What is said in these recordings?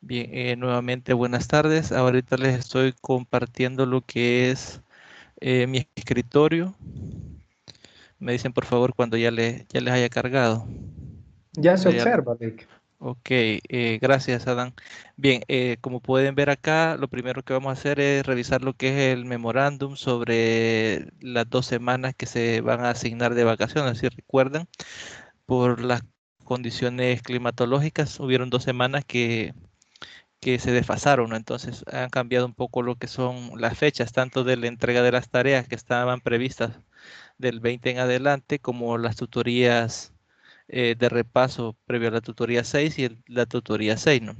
Bien, nuevamente buenas tardes. Ahorita les estoy compartiendo lo que es mi escritorio. Me dicen por favor cuando ya les haya cargado. Ya se Ya observa, Vic. Ok, gracias Adán. Bien, como pueden ver acá, lo primero que vamos a hacer es revisar lo que es el memorándum sobre las 2 semanas que se van a asignar de vacaciones. Si recuerdan, por las condiciones climatológicas, hubieron 2 semanas que se desfasaron, ¿no? Entonces han cambiado un poco lo que son las fechas, tanto de la entrega de las tareas que estaban previstas del 20 en adelante, como las tutorías de repaso previo a la tutoría 6 y la tutoría 6, ¿no?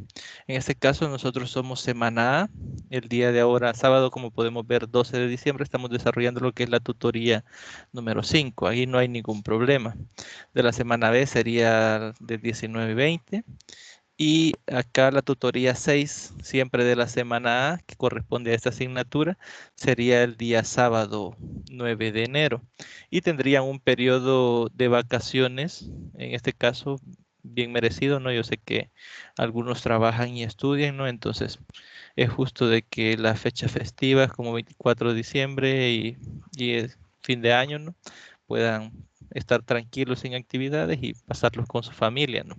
En este caso nosotros somos semana A, el día de ahora, sábado, como podemos ver, 12 de diciembre, estamos desarrollando lo que es la tutoría número 5, ahí no hay ningún problema. De la semana B sería de 19 y 20. Y acá la tutoría 6, siempre de la semana A, que corresponde a esta asignatura, sería el día sábado 9 de enero. Y tendrían un periodo de vacaciones, en este caso bien merecido, ¿no? Yo sé que algunos trabajan y estudian, ¿no? Entonces es justo de que las fechas festivas como 24 de diciembre y el fin de año, ¿no? Puedan estar tranquilos sin actividades y pasarlos con su familia, ¿no?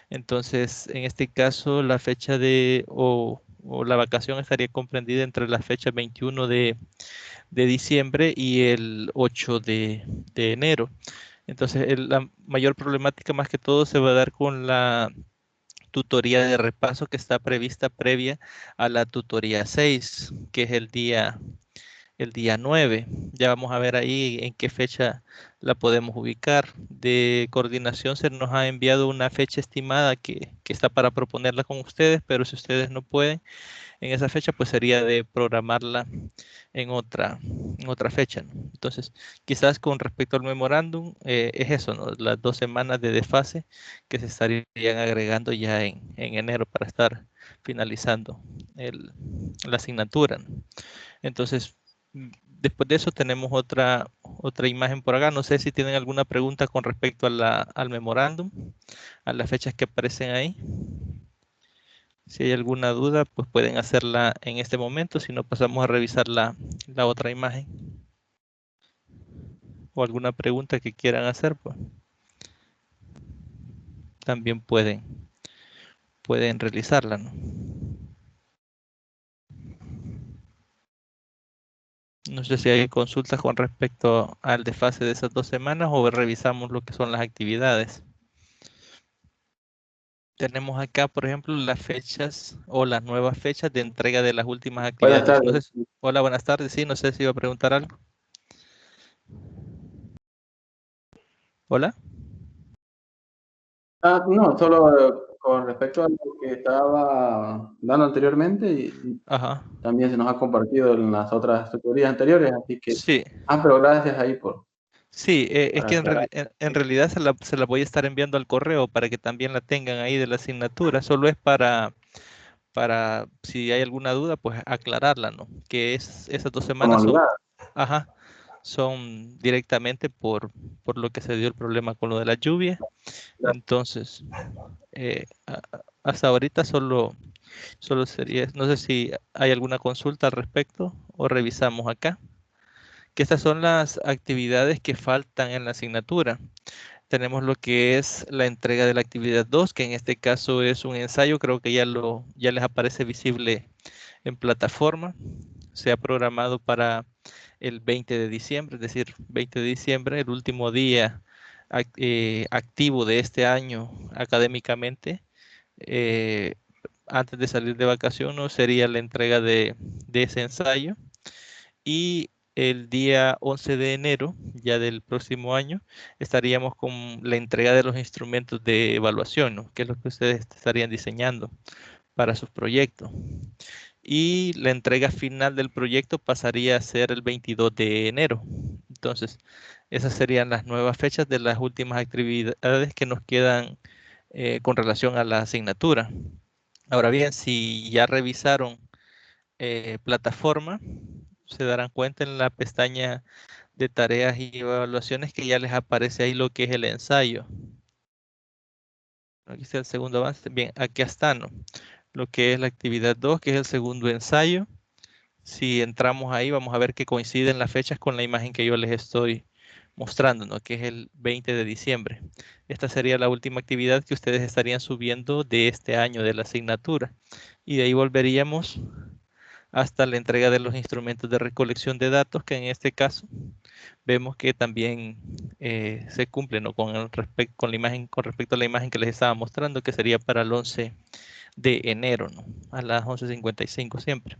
Entonces, en este caso, la fecha o la vacación estaría comprendida entre la fecha 21 de diciembre y el 8 de enero. Entonces, la mayor problemática más que todo se va a dar con la tutoría de repaso que está prevista previa a la tutoría 6, que es el día 9. Ya vamos a ver ahí en qué fecha la podemos ubicar. De coordinación se nos ha enviado una fecha estimada que está para proponerla con ustedes, pero si ustedes no pueden en esa fecha, pues sería de programarla en otra fecha, ¿no? Entonces, quizás con respecto al memorándum, es eso, ¿no? Las 2 semanas de desfase que se estarían agregando ya en enero para estar finalizando el, la asignatura, ¿no? Entonces, después de eso tenemos otra imagen por acá. No sé si tienen alguna pregunta con respecto a al memorándum, a las fechas que aparecen ahí. Si hay alguna duda, pues pueden hacerla en este momento. Si no, pasamos a revisar la otra imagen. O alguna pregunta que quieran hacer, pues también pueden realizarla, ¿no? No sé si hay consultas con respecto al desfase de esas 2 semanas o revisamos lo que son las actividades. Tenemos acá, por ejemplo, las fechas o las nuevas fechas de entrega de las últimas Buenas actividades. No tardes. sé hola, buenas tardes. Sí, no sé si iba a preguntar algo. Hola. No, solo con respecto a lo que estaba dando anteriormente y Ajá. también se nos ha compartido en las otras tutorías anteriores, así que, Sí, pero gracias ahí sí, es para que aclarar. en realidad se la voy a estar enviando al correo para que también la tengan ahí de la asignatura. Solo es para si hay alguna duda, pues aclararla, ¿no? Que esas 2 semanas son, Formalidad. ajá, son directamente por lo que se dio el problema con lo de la lluvia. Entonces, hasta ahorita solo sería, no sé si hay alguna consulta al respecto o revisamos acá, que estas son las actividades que faltan en la asignatura. Tenemos lo que es la entrega de la actividad 2, que en este caso es un ensayo, creo que ya les aparece visible en plataforma. Se ha programado para el 20 de diciembre, es decir, 20 de diciembre, el último día activo de este año académicamente. eh, Antes de salir de vacación, ¿no? Sería la entrega de ese ensayo. Y el día 11 de enero, ya del próximo año, estaríamos con la entrega de los instrumentos de evaluación, ¿no? Que es lo que ustedes estarían diseñando para sus proyectos. Y la entrega final del proyecto pasaría a ser el 22 de enero. Entonces, esas serían las nuevas fechas de las últimas actividades que nos quedan con relación a la asignatura. Ahora bien, si ya revisaron plataforma, se darán cuenta en la pestaña de tareas y evaluaciones que ya les aparece ahí lo que es el ensayo. Aquí está el segundo avance. Bien, aquí está, ¿no? lo que es la actividad 2, que es el segundo ensayo. Si entramos ahí, vamos a ver que coinciden las fechas con la imagen que yo les estoy mostrando, ¿no? Que es el 20 de diciembre. Esta sería la última actividad que ustedes estarían subiendo de este año de la asignatura. Y de ahí volveríamos hasta la entrega de los instrumentos de recolección de datos, que en este caso vemos que también se cumple, ¿no? con la imagen, con respecto a la imagen que les estaba mostrando, que sería para el 11 de enero, ¿no? A las 11:55 siempre.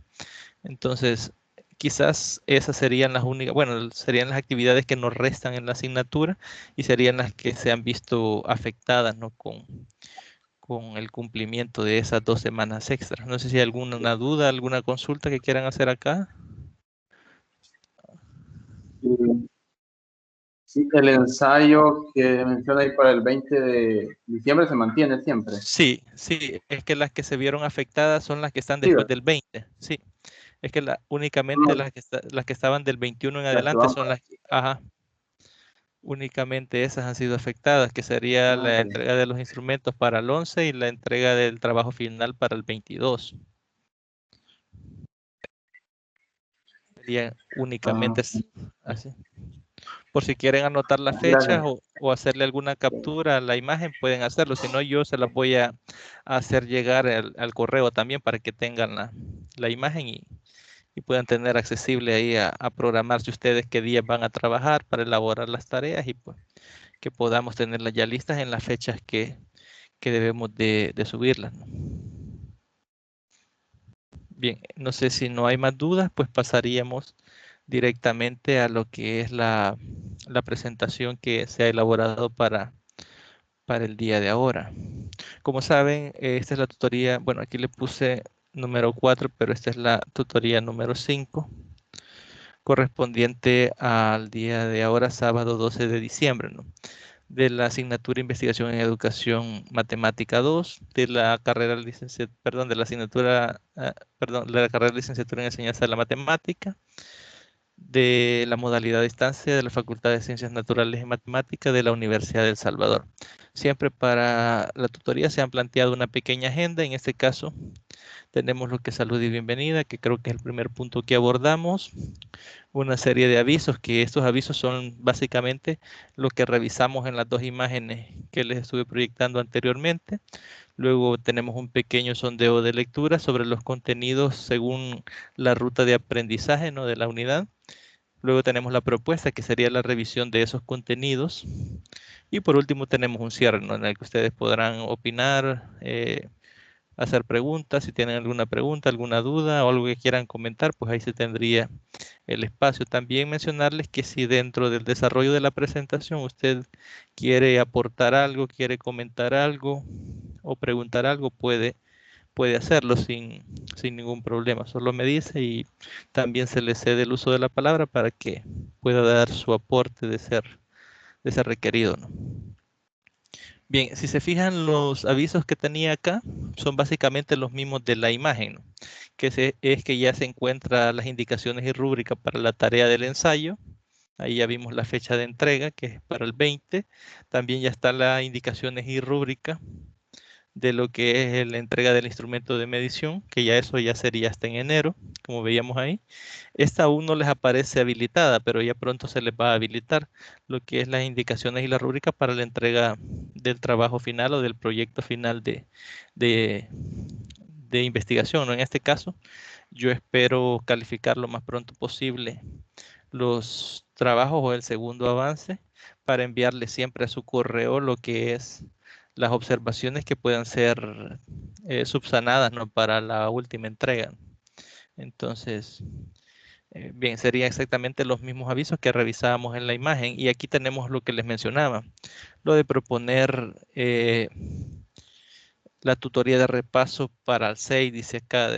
Entonces, quizás esas serían las únicas, bueno, serían las actividades que nos restan en la asignatura y serían las que se han visto afectadas, ¿no? Con el cumplimiento de esas 2 semanas extras. No sé si hay alguna duda, alguna consulta que quieran hacer acá. Y, sí, el ensayo que menciona ahí para el 20 de diciembre se mantiene siempre. Sí, sí, es que las que se vieron afectadas son las que están Sí, después del 20. Sí, es que únicamente no, las que estaban del 21 en las que adelante van son para... las, ajá, únicamente esas han sido afectadas, que sería Ah, la ok. entrega de los instrumentos para el 11 y la entrega del trabajo final para el 22. Serían Ah, únicamente así. Por si quieren anotar las fechas gracias. o hacerle alguna captura a la imagen, pueden hacerlo. Si no, yo se las voy a hacer llegar al correo también para que tengan la imagen y puedan tener accesible ahí a programarse ustedes qué días van a trabajar para elaborar las tareas y pues que podamos tenerlas ya listas en las fechas que debemos de subirlas, ¿no? Bien, no sé si no hay más dudas, pues pasaríamos directamente a lo que es la presentación que se ha elaborado para el día de ahora. Como saben, esta es la tutoría, bueno, aquí le puse número 4, pero esta es la tutoría número 5, correspondiente al día de ahora, sábado 12 de diciembre, ¿no? De la asignatura Investigación en Educación Matemática 2, de la carrera perdón, de la asignatura, perdón, de la carrera de licenciatura en Enseñanza de la Matemática, de la modalidad de distancia de la Facultad de Ciencias Naturales y Matemáticas de la Universidad de El Salvador. Siempre para la tutoría se han planteado una pequeña agenda, en este caso tenemos lo que es salud y bienvenida, que creo que es el primer punto que abordamos, una serie de avisos, que estos avisos son básicamente lo que revisamos en las 2 imágenes que les estuve proyectando anteriormente. Luego tenemos un pequeño sondeo de lectura sobre los contenidos según la ruta de aprendizaje, ¿no? De la unidad. Luego tenemos la propuesta, que sería la revisión de esos contenidos. Y por último tenemos un cierre, ¿no? En el que ustedes podrán opinar, hacer preguntas. Si tienen alguna pregunta, alguna duda o algo que quieran comentar, pues ahí se tendría el espacio. También mencionarles que si dentro del desarrollo de la presentación usted quiere aportar algo, quiere comentar algo o preguntar algo, puede hacerlo sin ningún problema. Solo me dice y también se le cede el uso de la palabra para que pueda dar su aporte de ser requerido, ¿no? Bien, si se fijan, los avisos que tenía acá son básicamente los mismos de la imagen, ¿no? Es que ya se encuentran las indicaciones y rúbricas para la tarea del ensayo. Ahí ya vimos la fecha de entrega, que es para el 20. También ya están las indicaciones y rúbrica de lo que es la entrega del instrumento de medición, que ya eso ya sería hasta en enero, como veíamos ahí. Esta aún no les aparece habilitada, pero ya pronto se les va a habilitar lo que es las indicaciones y la rúbrica para la entrega del trabajo final o del proyecto final de, de investigación, ¿no? En este caso, yo espero calificar lo más pronto posible los trabajos o el segundo avance para enviarle siempre a su correo lo que es las observaciones que puedan ser subsanadas, ¿no? Para la última entrega. Entonces, bien, serían exactamente los mismos avisos que revisábamos en la imagen. Y aquí tenemos lo que les mencionaba, lo de proponer la tutoría de repaso para el 6, dice acá,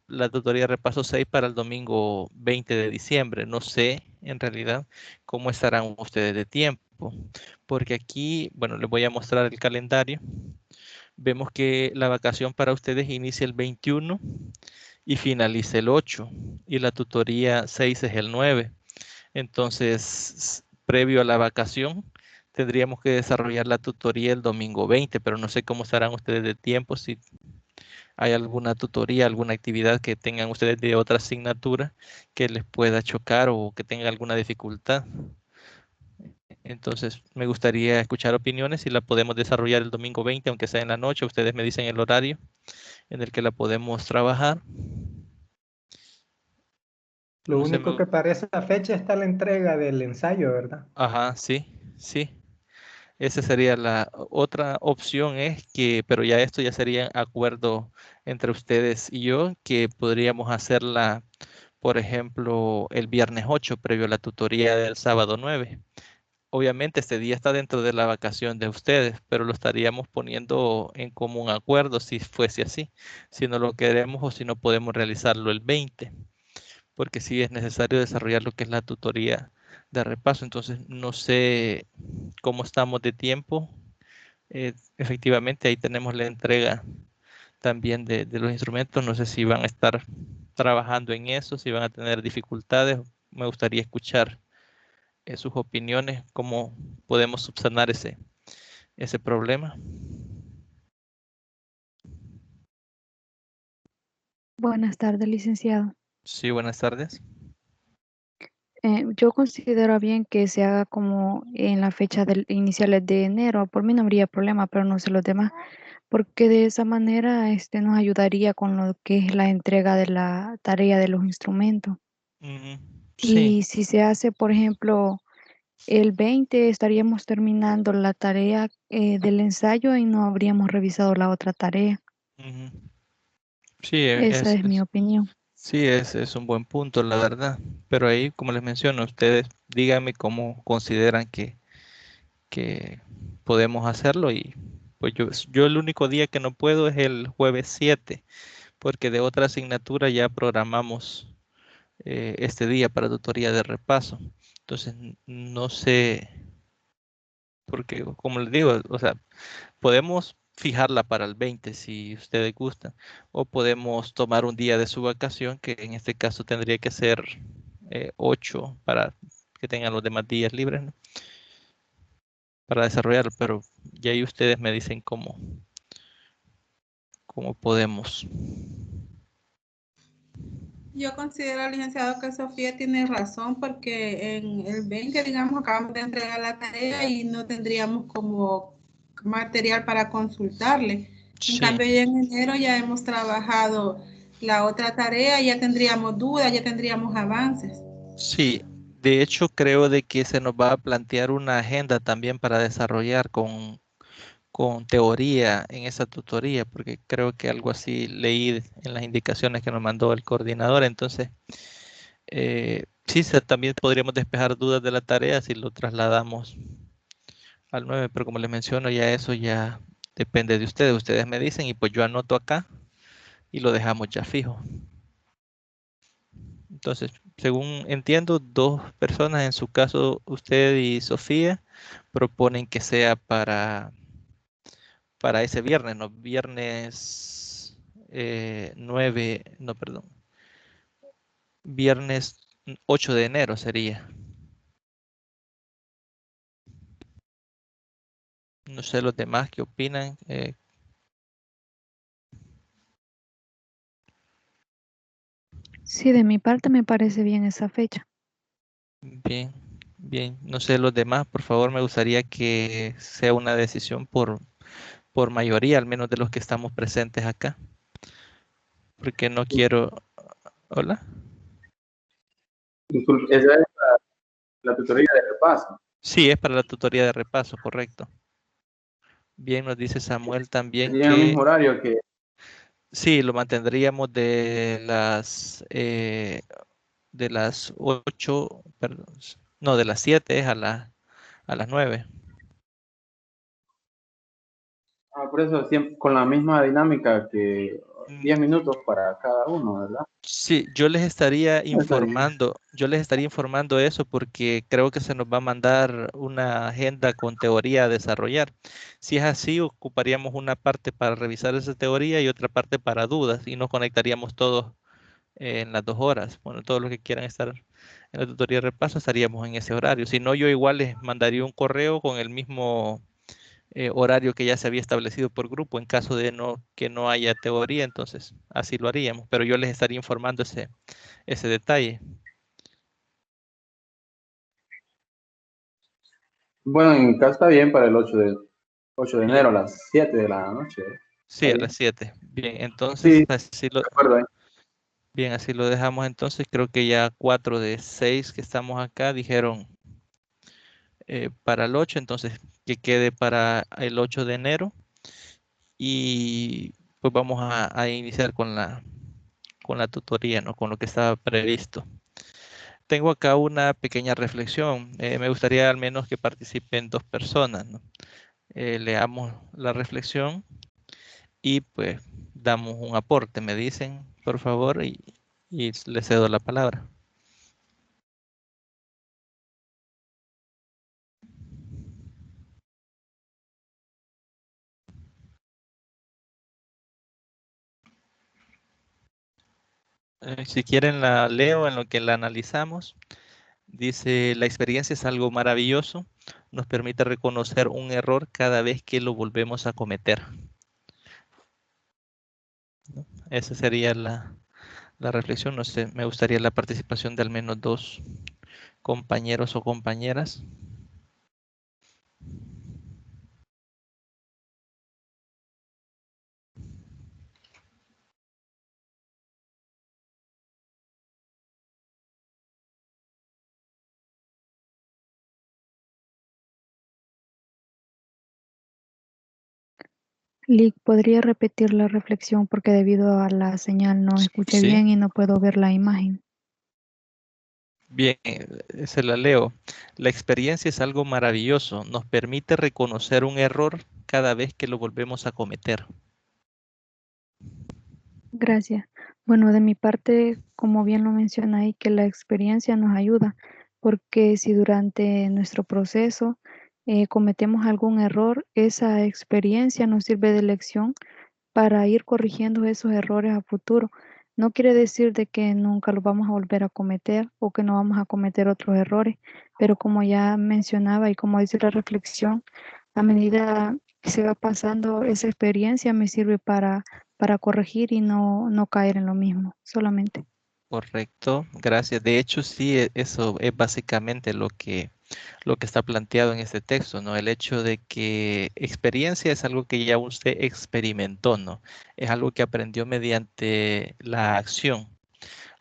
la tutoría de repaso 6 para el domingo 20 de diciembre. No sé en realidad cómo estarán ustedes de tiempo, porque aquí, bueno, les voy a mostrar el calendario. Vemos que la vacación para ustedes inicia el 21 y finaliza el 8 y la tutoría 6 es el 9. Entonces, previo a la vacación, tendríamos que desarrollar la tutoría el domingo 20, pero no sé cómo estarán ustedes de tiempo, si hay alguna tutoría, alguna actividad que tengan ustedes de otra asignatura que les pueda chocar o que tengan alguna dificultad. Entonces, me gustaría escuchar opiniones si la podemos desarrollar el domingo 20, aunque sea en la noche. Ustedes me dicen el horario en el que la podemos trabajar. Lo No sé, único que para esa fecha está la entrega del ensayo, ¿verdad? ajá, sí, sí. Esa sería la otra opción, es que, pero ya esto ya sería acuerdo entre ustedes y yo, que podríamos hacerla, por ejemplo, el viernes 8, previo a la tutoría del sábado 9. Obviamente este día está dentro de la vacación de ustedes, pero lo estaríamos poniendo en común acuerdo si fuese así, si no lo queremos o si no podemos realizarlo el 20, porque sí es necesario desarrollar lo que es la tutoría de repaso. Entonces no sé cómo estamos de tiempo. Efectivamente ahí tenemos la entrega también de los instrumentos. No sé si van a estar trabajando en eso, si van a tener dificultades. Me gustaría escuchar sus opiniones, cómo podemos subsanar ese problema. Buenas tardes, licenciado. Sí, buenas tardes. Yo considero bien que se haga como en la fecha iniciales de enero. Por mí no habría problema, pero no sé los demás, porque de esa manera nos ayudaría con lo que es la entrega de la tarea de los instrumentos. Ujú. Sí, Y si se hace, por ejemplo, el 20, estaríamos terminando la tarea del ensayo y no habríamos revisado la otra tarea. ujú. Sí, Esa es mi opinión. sí, es un buen punto, la verdad. Pero ahí, como les menciono, ustedes díganme cómo consideran que podemos hacerlo, y pues yo el único día que no puedo es el jueves 7, porque de otra asignatura ya programamos este día para tutoría de repaso. Entonces, no sé, porque como les digo, o sea, podemos fijarla para el 20 si ustedes gustan, o podemos tomar un día de su vacación, que en este caso tendría que ser 8 para que tengan los demás días libres, ¿no? Para desarrollarlo, pero ya ahí ustedes me dicen cómo podemos. Yo considero, licenciado, que Sofía tiene razón porque en el 20, digamos, acabamos de entregar la tarea y no tendríamos como material para consultarle. En Sí, cambio, ya en enero ya hemos trabajado la otra tarea, ya tendríamos dudas, ya tendríamos avances. sí. De hecho, creo de que se nos va a plantear una agenda también para desarrollar con teoría en esa tutoría, porque creo que algo así leí en las indicaciones que nos mandó el coordinador. Entonces, sí, también podríamos despejar dudas de la tarea si lo trasladamos al 9, pero como les menciono, ya eso ya depende de ustedes. Ustedes me dicen y pues yo anoto acá y lo dejamos ya fijo. Entonces, según entiendo, dos personas, en su caso usted y Sofía, proponen que sea para ese viernes, ¿no? Viernes 9, no, perdón. Viernes 8 de enero sería. No sé los demás qué opinan. Sí, de mi parte me parece bien esa fecha. Bien, bien. No sé los demás, por favor, me gustaría que sea una decisión por mayoría, al menos de los que estamos presentes acá. Porque no quiero... Hola. Disculpe, esa es la tutoría de repaso. Sí, es para la tutoría de repaso, correcto. Bien, nos dice Samuel también Sería en el que mismo horario que sí, lo mantendríamos de las 8, perdón, no, de las 7 es a las 9. por eso siempre con la misma dinámica que Mm, 10 minutos para cada uno, ¿verdad? sí, Está bien. yo les estaría informando eso porque creo que se nos va a mandar una agenda con teoría a desarrollar. Si es así, ocuparíamos una parte para revisar esa teoría y otra parte para dudas, y nos conectaríamos todos en las 2 horas. Bueno, todos los que quieran estar en la tutoría de repaso estaríamos en ese horario. Si no, yo igual les mandaría un correo con el mismo horario que ya se había establecido por grupo en caso de que no haya teoría, entonces así lo haríamos, pero yo les estaría informando ese detalle. Bueno, en casa está bien para el 8 de Bien. enero a las 7 de la noche. Sí, Está a bien. las 7. Bien, entonces Sí, de acuerdo. bien, así lo dejamos entonces. Creo que ya 4 de 6 que estamos acá dijeron para el 8, entonces que quede para el 8 de enero y pues vamos a iniciar con la tutoría, ¿no? Con lo que estaba previsto. Tengo acá una pequeña reflexión. Me gustaría al menos que participen 2 personas, ¿no? Leamos la reflexión y pues damos un aporte. Me dicen, por favor, y les cedo la palabra. Si quieren la leo en lo que la analizamos. Dice, la experiencia es algo maravilloso, nos permite reconocer un error cada vez que lo volvemos a cometer. ¿No? Esa sería la reflexión. No sé, me gustaría la participación de al menos 2 compañeros o compañeras. Lick, ¿podría repetir la reflexión porque debido a la señal no escuché Sí, bien y no puedo ver la imagen? bien, se la leo. La experiencia es algo maravilloso, nos permite reconocer un error cada vez que lo volvemos a cometer. Gracias. Bueno, de mi parte, como bien lo menciona ahí, que la experiencia nos ayuda, porque si durante nuestro proceso cometemos algún error, esa experiencia nos sirve de lección para ir corrigiendo esos errores a futuro. No quiere decir de que nunca los vamos a volver a cometer o que no vamos a cometer otros errores, pero como ya mencionaba y como dice la reflexión, a medida que se va pasando esa experiencia me sirve para corregir y no caer en lo mismo, solamente. Correcto, gracias. De hecho, sí, eso es básicamente lo que está planteado en este texto, ¿no? El hecho de que experiencia es algo que ya usted experimentó, ¿no? Es algo que aprendió mediante la acción.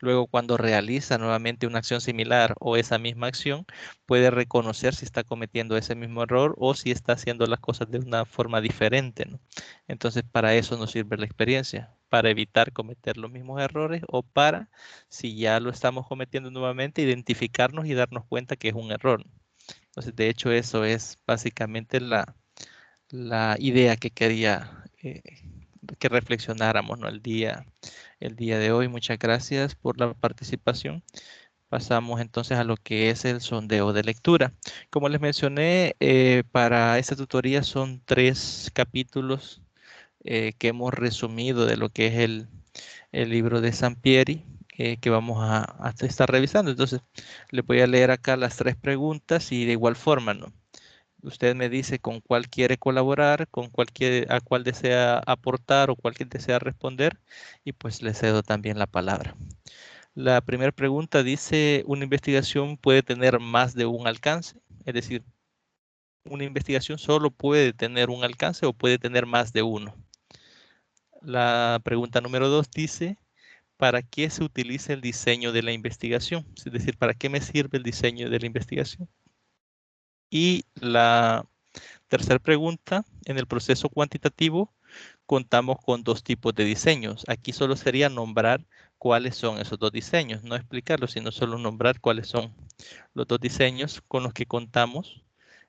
Luego, cuando realiza nuevamente una acción similar o esa misma acción, puede reconocer si está cometiendo ese mismo error o si está haciendo las cosas de una forma diferente, ¿no? Entonces, para eso nos sirve la experiencia, para evitar cometer los mismos errores o para, si ya lo estamos cometiendo nuevamente, identificarnos y darnos cuenta que es un error. Entonces, de hecho, eso es básicamente la idea que quería que reflexionáramos, ¿no? El día de hoy. Muchas gracias por la participación. Pasamos entonces a lo que es el sondeo de lectura. Como les mencioné, para esta tutoría son 3 capítulos que hemos resumido de lo que es el libro de Sampieri, que vamos a estar revisando. Entonces, les voy a leer acá las 3 preguntas y de igual forma, ¿no? Usted me dice con cuál quiere colaborar, a cuál desea aportar o cuál que desea responder y pues le cedo también la palabra. La primera pregunta dice, ¿una investigación puede tener más de un alcance? Es decir, ¿una investigación solo puede tener un alcance o puede tener más de uno? La pregunta número 2 dice, ¿para qué se utiliza el diseño de la investigación? Es decir, ¿para qué me sirve el diseño de la investigación? Y la tercera pregunta, en el proceso cuantitativo contamos con 2 tipos de diseños. Aquí solo sería nombrar cuáles son esos 2 diseños, no explicarlos, sino solo nombrar cuáles son los 2 diseños con los que contamos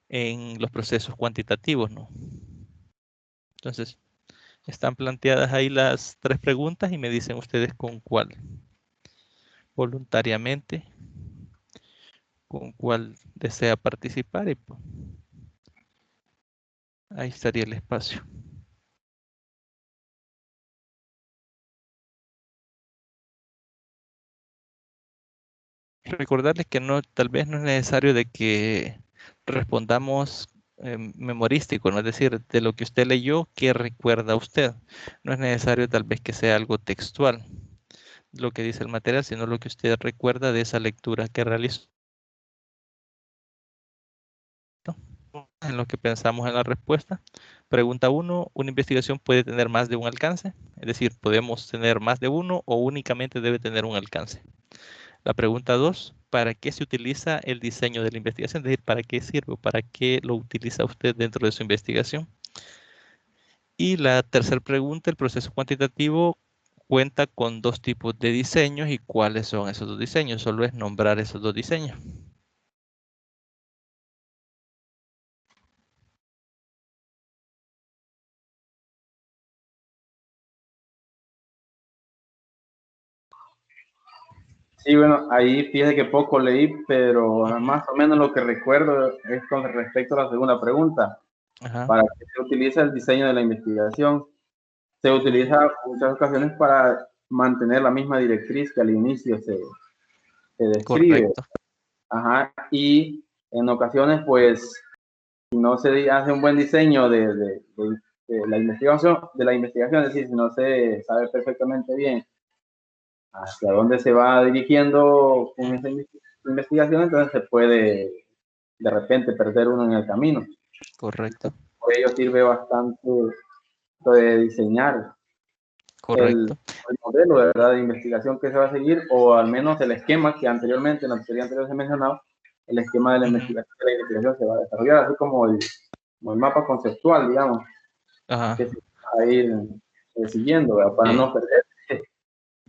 en los procesos cuantitativos, ¿no? Entonces, están planteadas ahí las 3 preguntas y me dicen ustedes con cuál, voluntariamente, con cuál desea participar y pues, ahí estaría el espacio. recordarles que no, tal vez no es necesario de que respondamos memorístico, ¿no? Es decir, de lo que usted leyó, ¿qué recuerda usted? No es necesario tal vez que sea algo textual, lo que dice el material, sino lo que usted recuerda de esa lectura que realizó. En lo que pensamos en la respuesta. Pregunta 1, ¿una investigación puede tener más de un alcance? Es decir, ¿podemos tener más de uno o únicamente debe tener un alcance? La pregunta 2, ¿para qué se utiliza el diseño de la investigación? Es decir, ¿para qué sirve o para qué lo utiliza usted dentro de su investigación? Y la tercera pregunta, ¿el proceso cuantitativo cuenta con dos tipos de diseños y cuáles son esos dos diseños? Solo es nombrar esos dos diseños. Sí, bueno, ahí fíjate que poco leí, pero más o menos lo que recuerdo es con respecto a la segunda pregunta. Ajá. ¿Para qué se utiliza el diseño de la investigación? Se utiliza en muchas ocasiones para mantener la misma directriz que al inicio se describe. Correcto. Ajá, y en ocasiones, pues, si no se hace un buen diseño de la investigación, es decir, si no se sabe perfectamente bien hacia dónde se va dirigiendo con esa investigación, entonces se puede de repente perder uno en el camino. Correcto. Por ello sirve bastante de diseñar Correcto. el modelo, ¿verdad?, de investigación que se va a seguir, o al menos el esquema que anteriormente, en la teoría anterior se mencionaba, el esquema de la investigación se va a desarrollar, así como el mapa conceptual, digamos, que se va a ir siguiendo, ¿verdad?, para no perder.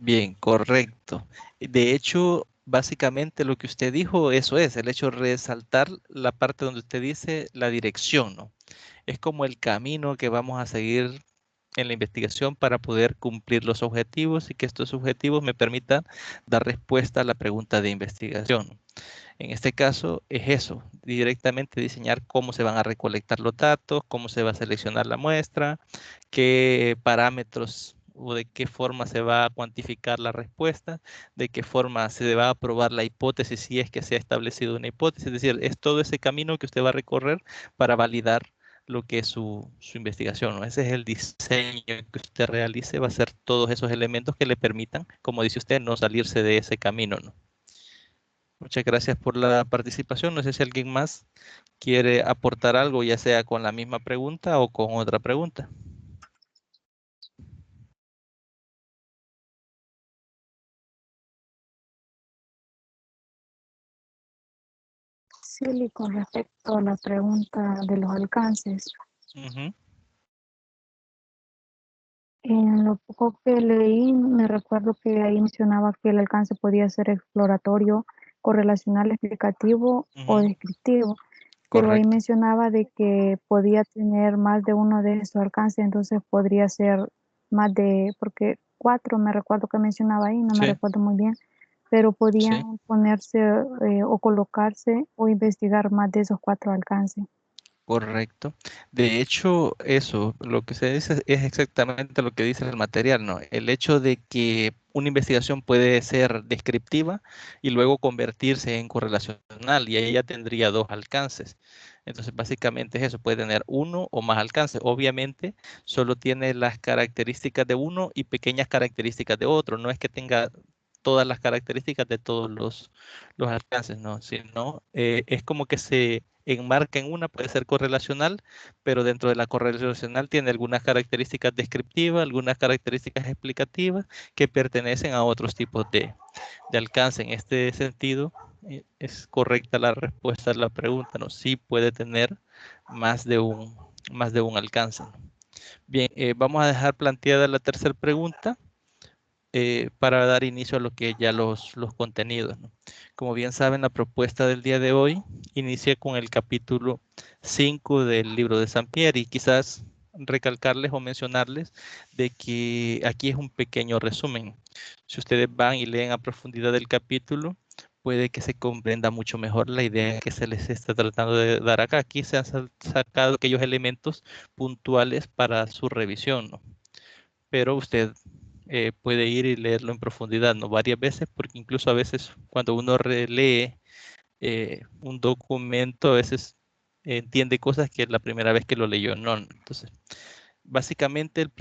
Bien, correcto. De hecho, básicamente lo que usted dijo, eso es, el hecho de resaltar la parte donde usted dice la dirección, ¿no? Es como el camino que vamos a seguir en la investigación para poder cumplir los objetivos y que estos objetivos me permitan dar respuesta a la pregunta de investigación. En este caso es eso, directamente diseñar cómo se van a recolectar los datos, cómo se va a seleccionar la muestra, qué parámetros o de qué forma se va a cuantificar la respuesta, de qué forma se va a probar la hipótesis si es que se ha establecido una hipótesis. Es decir, es todo ese camino que usted va a recorrer para validar lo que es su investigación, ¿no? Ese es el diseño que usted realice, va a ser todos esos elementos que le permitan, como dice usted, no salirse de ese camino, ¿no? Muchas gracias por la participación. No sé si alguien más quiere aportar algo, ya sea con la misma pregunta o con otra pregunta. Sí, con respecto a la pregunta de los alcances. En lo poco que leí, me recuerdo que ahí mencionaba que el alcance podía ser exploratorio, correlacional, explicativo o descriptivo. Pero ahí mencionaba de que podía tener más de uno de esos alcances, entonces podría ser más de, porque 4 me recuerdo que mencionaba ahí, no me recuerdo muy bien, pero podían ponerse o colocarse o investigar más de esos 4 alcances. Correcto. De hecho, eso, lo que se dice es exactamente lo que dice el material, ¿no? El hecho de que una investigación puede ser descriptiva y luego convertirse en correlacional y ahí ya tendría 2 alcances. Entonces, básicamente es eso, puede tener uno o más alcances. Obviamente, solo tiene las características de uno y pequeñas características de otro. No es que tenga todas las características de todos los alcances, ¿no? Sino es como que se enmarca en una, puede ser correlacional, pero dentro de la correlacional tiene algunas características descriptivas, algunas características explicativas que pertenecen a otros tipos de alcance. En este sentido, es correcta la respuesta a la pregunta, ¿no? Sí puede tener más de un alcance, ¿no? Bien, vamos a dejar planteada la tercera pregunta. Para dar inicio a lo que ya los contenidos, ¿no? Como bien saben, la propuesta del día de hoy inicia con el capítulo 5 del libro de Sampieri y quizás recalcarles o mencionarles de que aquí es un pequeño resumen. Si ustedes van y leen a profundidad el capítulo, puede que se comprenda mucho mejor la idea que se les está tratando de dar acá. Aquí se han sacado aquellos elementos puntuales para su revisión, ¿no? Pero usted puede ir y leerlo en profundidad, ¿no? Varias veces, porque incluso a veces cuando uno relee un documento, a veces entiende cosas que la primera vez que lo leyó, no. Entonces, básicamente el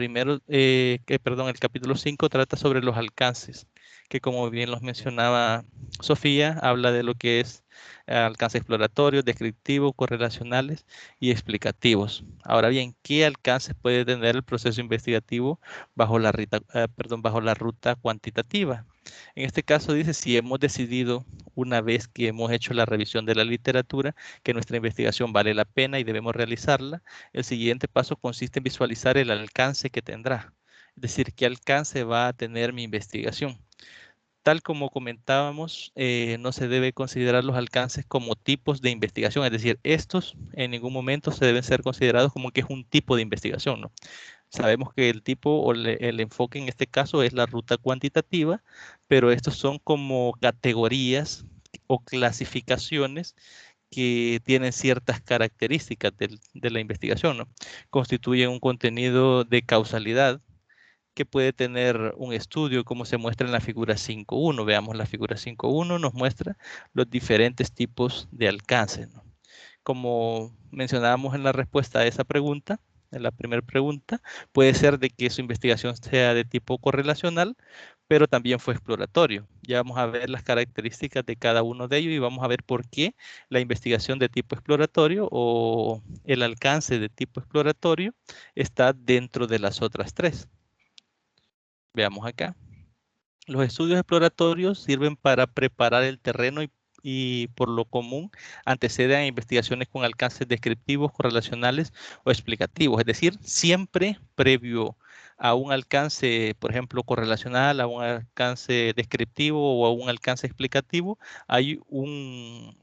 capítulo 5 trata sobre los alcances, que como bien los mencionaba Sofía, habla de lo que es alcances exploratorios, descriptivos, correlacionales y explicativos. Ahora bien, ¿qué alcances puede tener el proceso investigativo bajo la ruta cuantitativa? En este caso dice, si hemos decidido una vez que hemos hecho la revisión de la literatura que nuestra investigación vale la pena y debemos realizarla, el siguiente paso consiste en visualizar el alcance que tendrá, es decir, qué alcance va a tener mi investigación. Tal como comentábamos, no se debe considerar los alcances como tipos de investigación, es decir, estos en ningún momento se deben ser considerados como que es un tipo de investigación, ¿no? Sabemos que el tipo o el enfoque en este caso es la ruta cuantitativa, pero estos son como categorías o clasificaciones que tienen ciertas características de la investigación, ¿no? Constituyen un contenido de causalidad que puede tener un estudio como se muestra en la figura 5.1. Veamos la figura 5.1, nos muestra los diferentes tipos de alcance, ¿no? Como mencionábamos en la respuesta a esa pregunta, en la primera pregunta, puede ser de que su investigación sea de tipo correlacional, pero también fue exploratorio. Ya vamos a ver las características de cada uno de ellos y vamos a ver por qué la investigación de tipo exploratorio o el alcance de tipo exploratorio está dentro de las otras tres. Veamos acá. Los estudios exploratorios sirven para preparar el terreno y por lo común anteceden a investigaciones con alcances descriptivos, correlacionales o explicativos. Es decir, siempre previo a un alcance, por ejemplo, correlacional, a un alcance descriptivo o a un alcance explicativo, hay un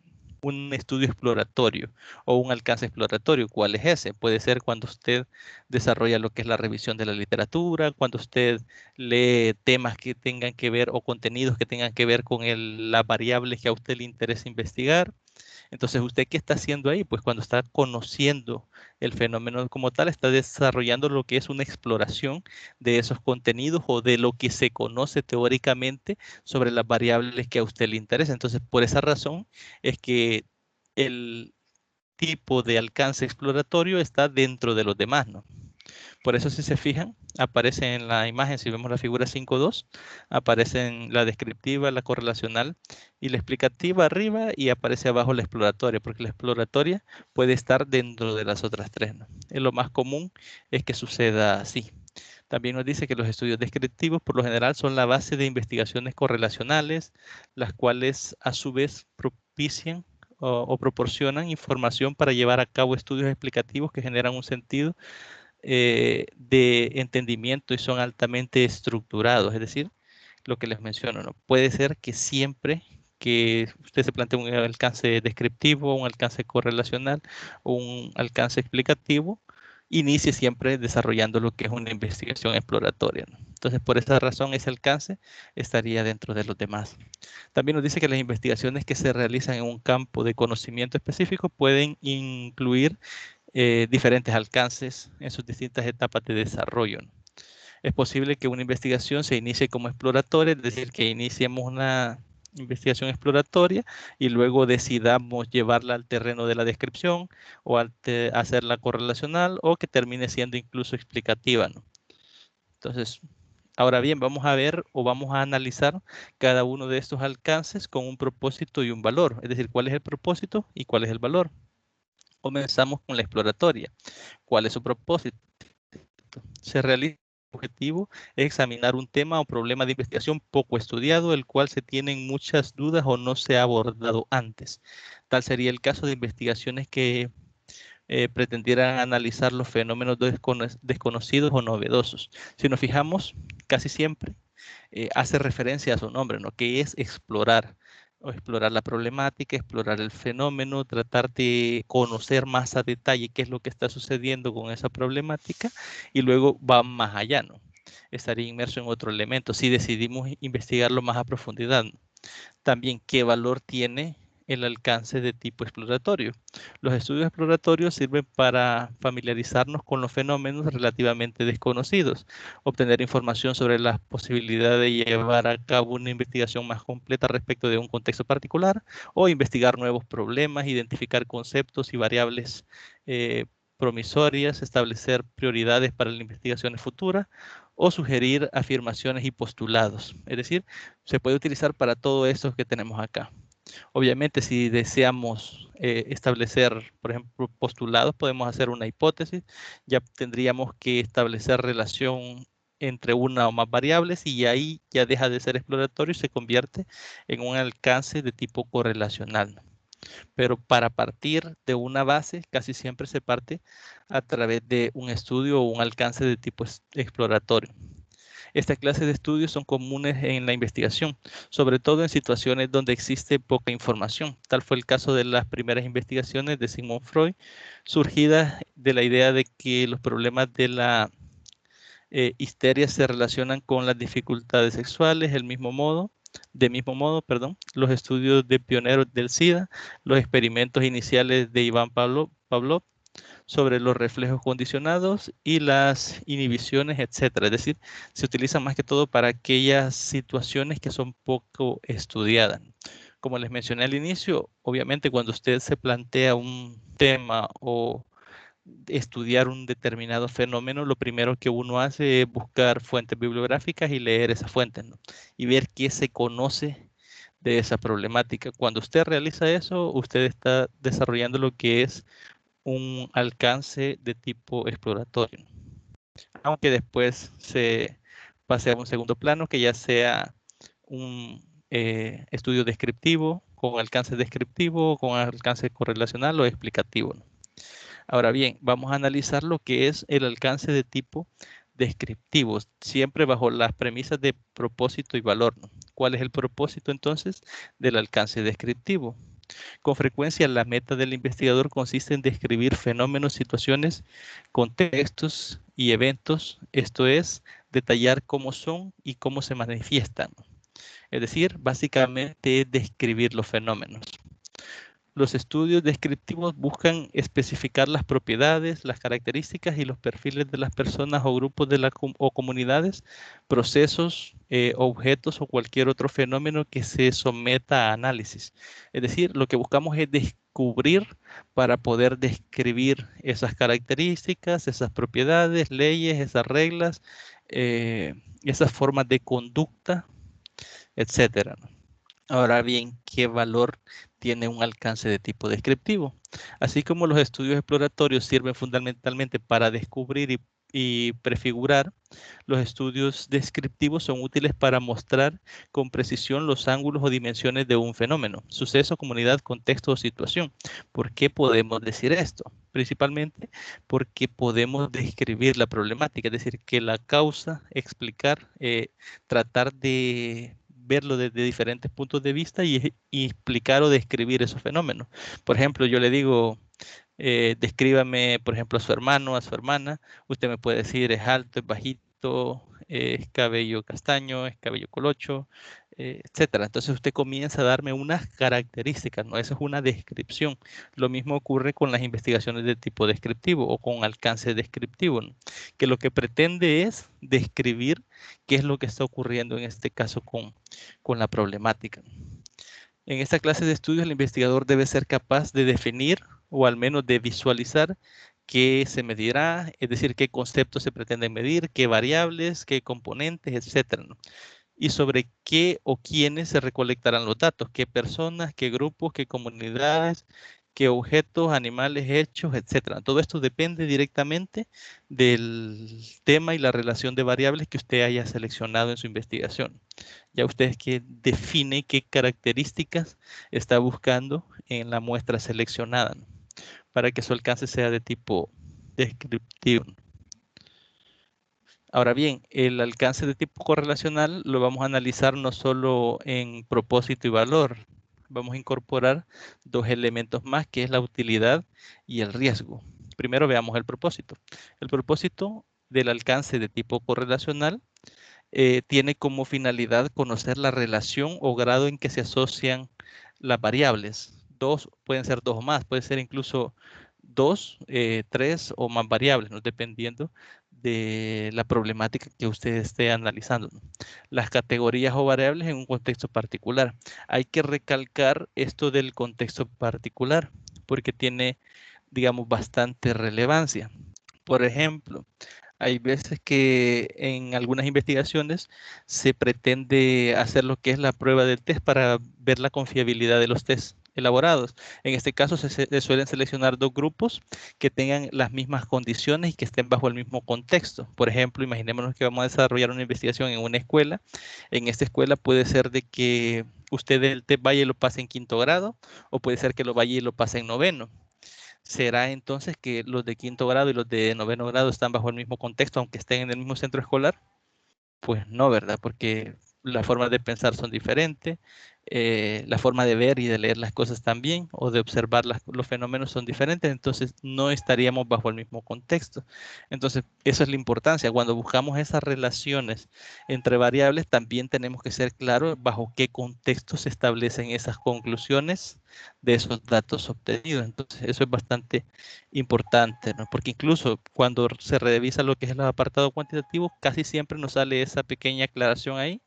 estudio exploratorio o un alcance exploratorio. ¿Cuál es ese? Puede ser cuando usted desarrolla lo que es la revisión de la literatura, cuando usted lee temas que tengan que ver o contenidos que tengan que ver con las variables que a usted le interesa investigar. Entonces, ¿usted qué está haciendo ahí? Pues cuando está conociendo el fenómeno como tal, está desarrollando lo que es una exploración de esos contenidos o de lo que se conoce teóricamente sobre las variables que a usted le interesa. Entonces, por esa razón es que el tipo de alcance exploratorio está dentro de los demás, ¿no? Por eso, si se fijan, aparece en la imagen, si vemos la figura 5.2, aparecen la descriptiva, la correlacional y la explicativa arriba y aparece abajo la exploratoria, porque la exploratoria puede estar dentro de las otras tres, ¿no? Lo más común es que suceda así. También nos dice que los estudios descriptivos por lo general son la base de investigaciones correlacionales, las cuales a su vez propician o proporcionan información para llevar a cabo estudios explicativos que generan un sentido de entendimiento y son altamente estructurados. Es decir, lo que les menciono, ¿no? Puede ser que siempre que usted se plantee un alcance descriptivo, un alcance correlacional o un alcance explicativo, inicie siempre desarrollando lo que es una investigación exploratoria, ¿no? Entonces, por esa razón, ese alcance estaría dentro de los demás. También nos dice que las investigaciones que se realizan en un campo de conocimiento específico pueden incluir diferentes alcances en sus distintas etapas de desarrollo, ¿no? Es posible que una investigación se inicie como exploratoria, es decir, que iniciemos una investigación exploratoria y luego decidamos llevarla al terreno de la descripción o hacerla correlacional o que termine siendo incluso explicativa, ¿no? Entonces, ahora bien, vamos a ver o vamos a analizar cada uno de estos alcances con un propósito y un valor, es decir, cuál es el propósito y cuál es el valor. Comenzamos con la exploratoria. ¿Cuál es su propósito? Se realiza el objetivo es examinar un tema o problema de investigación poco estudiado, el cual se tienen muchas dudas o no se ha abordado antes. Tal sería el caso de investigaciones que pretendieran analizar los fenómenos desconocidos o novedosos. Si nos fijamos, casi siempre hace referencia a su nombre, ¿no? Que es explorar, o explorar la problemática, explorar el fenómeno, tratar de conocer más a detalle qué es lo que está sucediendo con esa problemática y luego va más allá, ¿no? Estaría inmerso en otro elemento si decidimos investigarlo más a profundidad, ¿no? También qué valor tiene el alcance de tipo exploratorio. Los estudios exploratorios sirven para familiarizarnos con los fenómenos relativamente desconocidos, obtener información sobre la posibilidad de llevar a cabo una investigación más completa respecto de un contexto particular, o investigar nuevos problemas, identificar conceptos y variables promisorias, establecer prioridades para las investigaciones futuras, o sugerir afirmaciones y postulados. Es decir, se puede utilizar para todo esto que tenemos acá. Obviamente, si deseamos establecer, por ejemplo, postulados, podemos hacer una hipótesis. Ya tendríamos que establecer relación entre una o más variables y ahí ya deja de ser exploratorio y se convierte en un alcance de tipo correlacional. Pero para partir de una base, casi siempre se parte a través de un estudio o un alcance de tipo exploratorio. Esta clase de estudios son comunes en la investigación, sobre todo en situaciones donde existe poca información. Tal fue el caso de las primeras investigaciones de Sigmund Freud, surgidas de la idea de que los problemas de la histeria se relacionan con las dificultades sexuales, de mismo modo, los estudios de pioneros del SIDA, los experimentos iniciales de Iván Pavlov sobre los reflejos condicionados y las inhibiciones, etcétera. Es decir, se utiliza más que todo para aquellas situaciones que son poco estudiadas. Como les mencioné al inicio, obviamente cuando usted se plantea un tema o estudiar un determinado fenómeno, lo primero que uno hace es buscar fuentes bibliográficas y leer esas fuentes, ¿no? Y ver qué se conoce de esa problemática. Cuando usted realiza eso, usted está desarrollando lo que es un alcance de tipo exploratorio, aunque después se pase a un segundo plano que ya sea un estudio descriptivo, con alcance descriptivo, con alcance correlacional o explicativo, ¿no? Ahora bien, vamos a analizar lo que es el alcance de tipo descriptivo, siempre bajo las premisas de propósito y valor, ¿no? ¿Cuál es el propósito entonces del alcance descriptivo? Con frecuencia, la meta del investigador consiste en describir fenómenos, situaciones, contextos y eventos, esto es, detallar cómo son y cómo se manifiestan. Es decir, básicamente es describir los fenómenos. Los estudios descriptivos buscan especificar las propiedades, las características y los perfiles de las personas o grupos de o comunidades, procesos, objetos o cualquier otro fenómeno que se someta a análisis. Es decir, lo que buscamos es descubrir para poder describir esas características, esas propiedades, leyes, esas reglas, esas formas de conducta, etcétera. Ahora bien, ¿qué valor tiene un alcance de tipo descriptivo? Así como los estudios exploratorios sirven fundamentalmente para descubrir y prefigurar, los estudios descriptivos son útiles para mostrar con precisión los ángulos o dimensiones de un fenómeno, suceso, comunidad, contexto o situación. ¿Por qué podemos decir esto? Principalmente porque podemos describir la problemática, es decir, que la causa, explicar, tratar de verlo desde diferentes puntos de vista y explicar o describir esos fenómenos. Por ejemplo, yo le digo, descríbame, por ejemplo, a su hermano, a su hermana. Usted me puede decir, es alto, es bajito, es cabello castaño, es cabello colocho, etcétera. Entonces usted comienza a darme unas características, ¿no? Eso es una descripción. Lo mismo ocurre con las investigaciones de tipo descriptivo o con alcance descriptivo, ¿no? Que lo que pretende es describir qué es lo que está ocurriendo en este caso con la problemática. En esta clase de estudios, el investigador debe ser capaz de definir o al menos de visualizar qué se medirá, es decir, qué conceptos se pretenden medir, qué variables, qué componentes, etcétera, ¿no? Y sobre qué o quiénes se recolectarán los datos, qué personas, qué grupos, qué comunidades, qué objetos, animales, hechos, etcétera. Todo esto depende directamente del tema y la relación de variables que usted haya seleccionado en su investigación. Ya usted es que define qué características está buscando en la muestra seleccionada, ¿no? Para que su alcance sea de tipo descriptivo. Ahora bien, el alcance de tipo correlacional lo vamos a analizar no solo en propósito y valor. Vamos a incorporar dos elementos más, que es la utilidad y el riesgo. Primero veamos el propósito. El propósito del alcance de tipo correlacional tiene como finalidad conocer la relación o grado en que se asocian las variables. Pueden ser 2 o más, puede ser incluso 2, 3 o más variables, ¿no? Dependiendo de la problemática que usted esté analizando, ¿no? Las categorías o variables en un contexto particular. Hay que recalcar esto del contexto particular porque tiene, digamos, bastante relevancia. Por ejemplo, hay veces que en algunas investigaciones se pretende hacer lo que es la prueba del test para ver la confiabilidad de los tests elaborados. En este caso se suelen seleccionar 2 grupos que tengan las mismas condiciones y que estén bajo el mismo contexto. Por ejemplo, imaginémonos que vamos a desarrollar una investigación en una escuela. En esta escuela puede ser de que usted el test vaya y lo pase en 5º grado, o puede ser que lo vaya y lo pase en 9º. ¿Será entonces que los de 5º grado y los de 9º grado están bajo el mismo contexto, aunque estén en el mismo centro escolar? Pues no, ¿verdad? Porque las formas de pensar son diferentes, la forma de ver y de leer las cosas también, o de observar los fenómenos son diferentes, entonces no estaríamos bajo el mismo contexto. Entonces, esa es la importancia. Cuando buscamos esas relaciones entre variables, también tenemos que ser claros bajo qué contexto se establecen esas conclusiones de esos datos obtenidos. Entonces, eso es bastante importante, ¿no? Porque incluso cuando se revisa lo que es el apartado cuantitativo, casi siempre nos sale esa pequeña aclaración ahí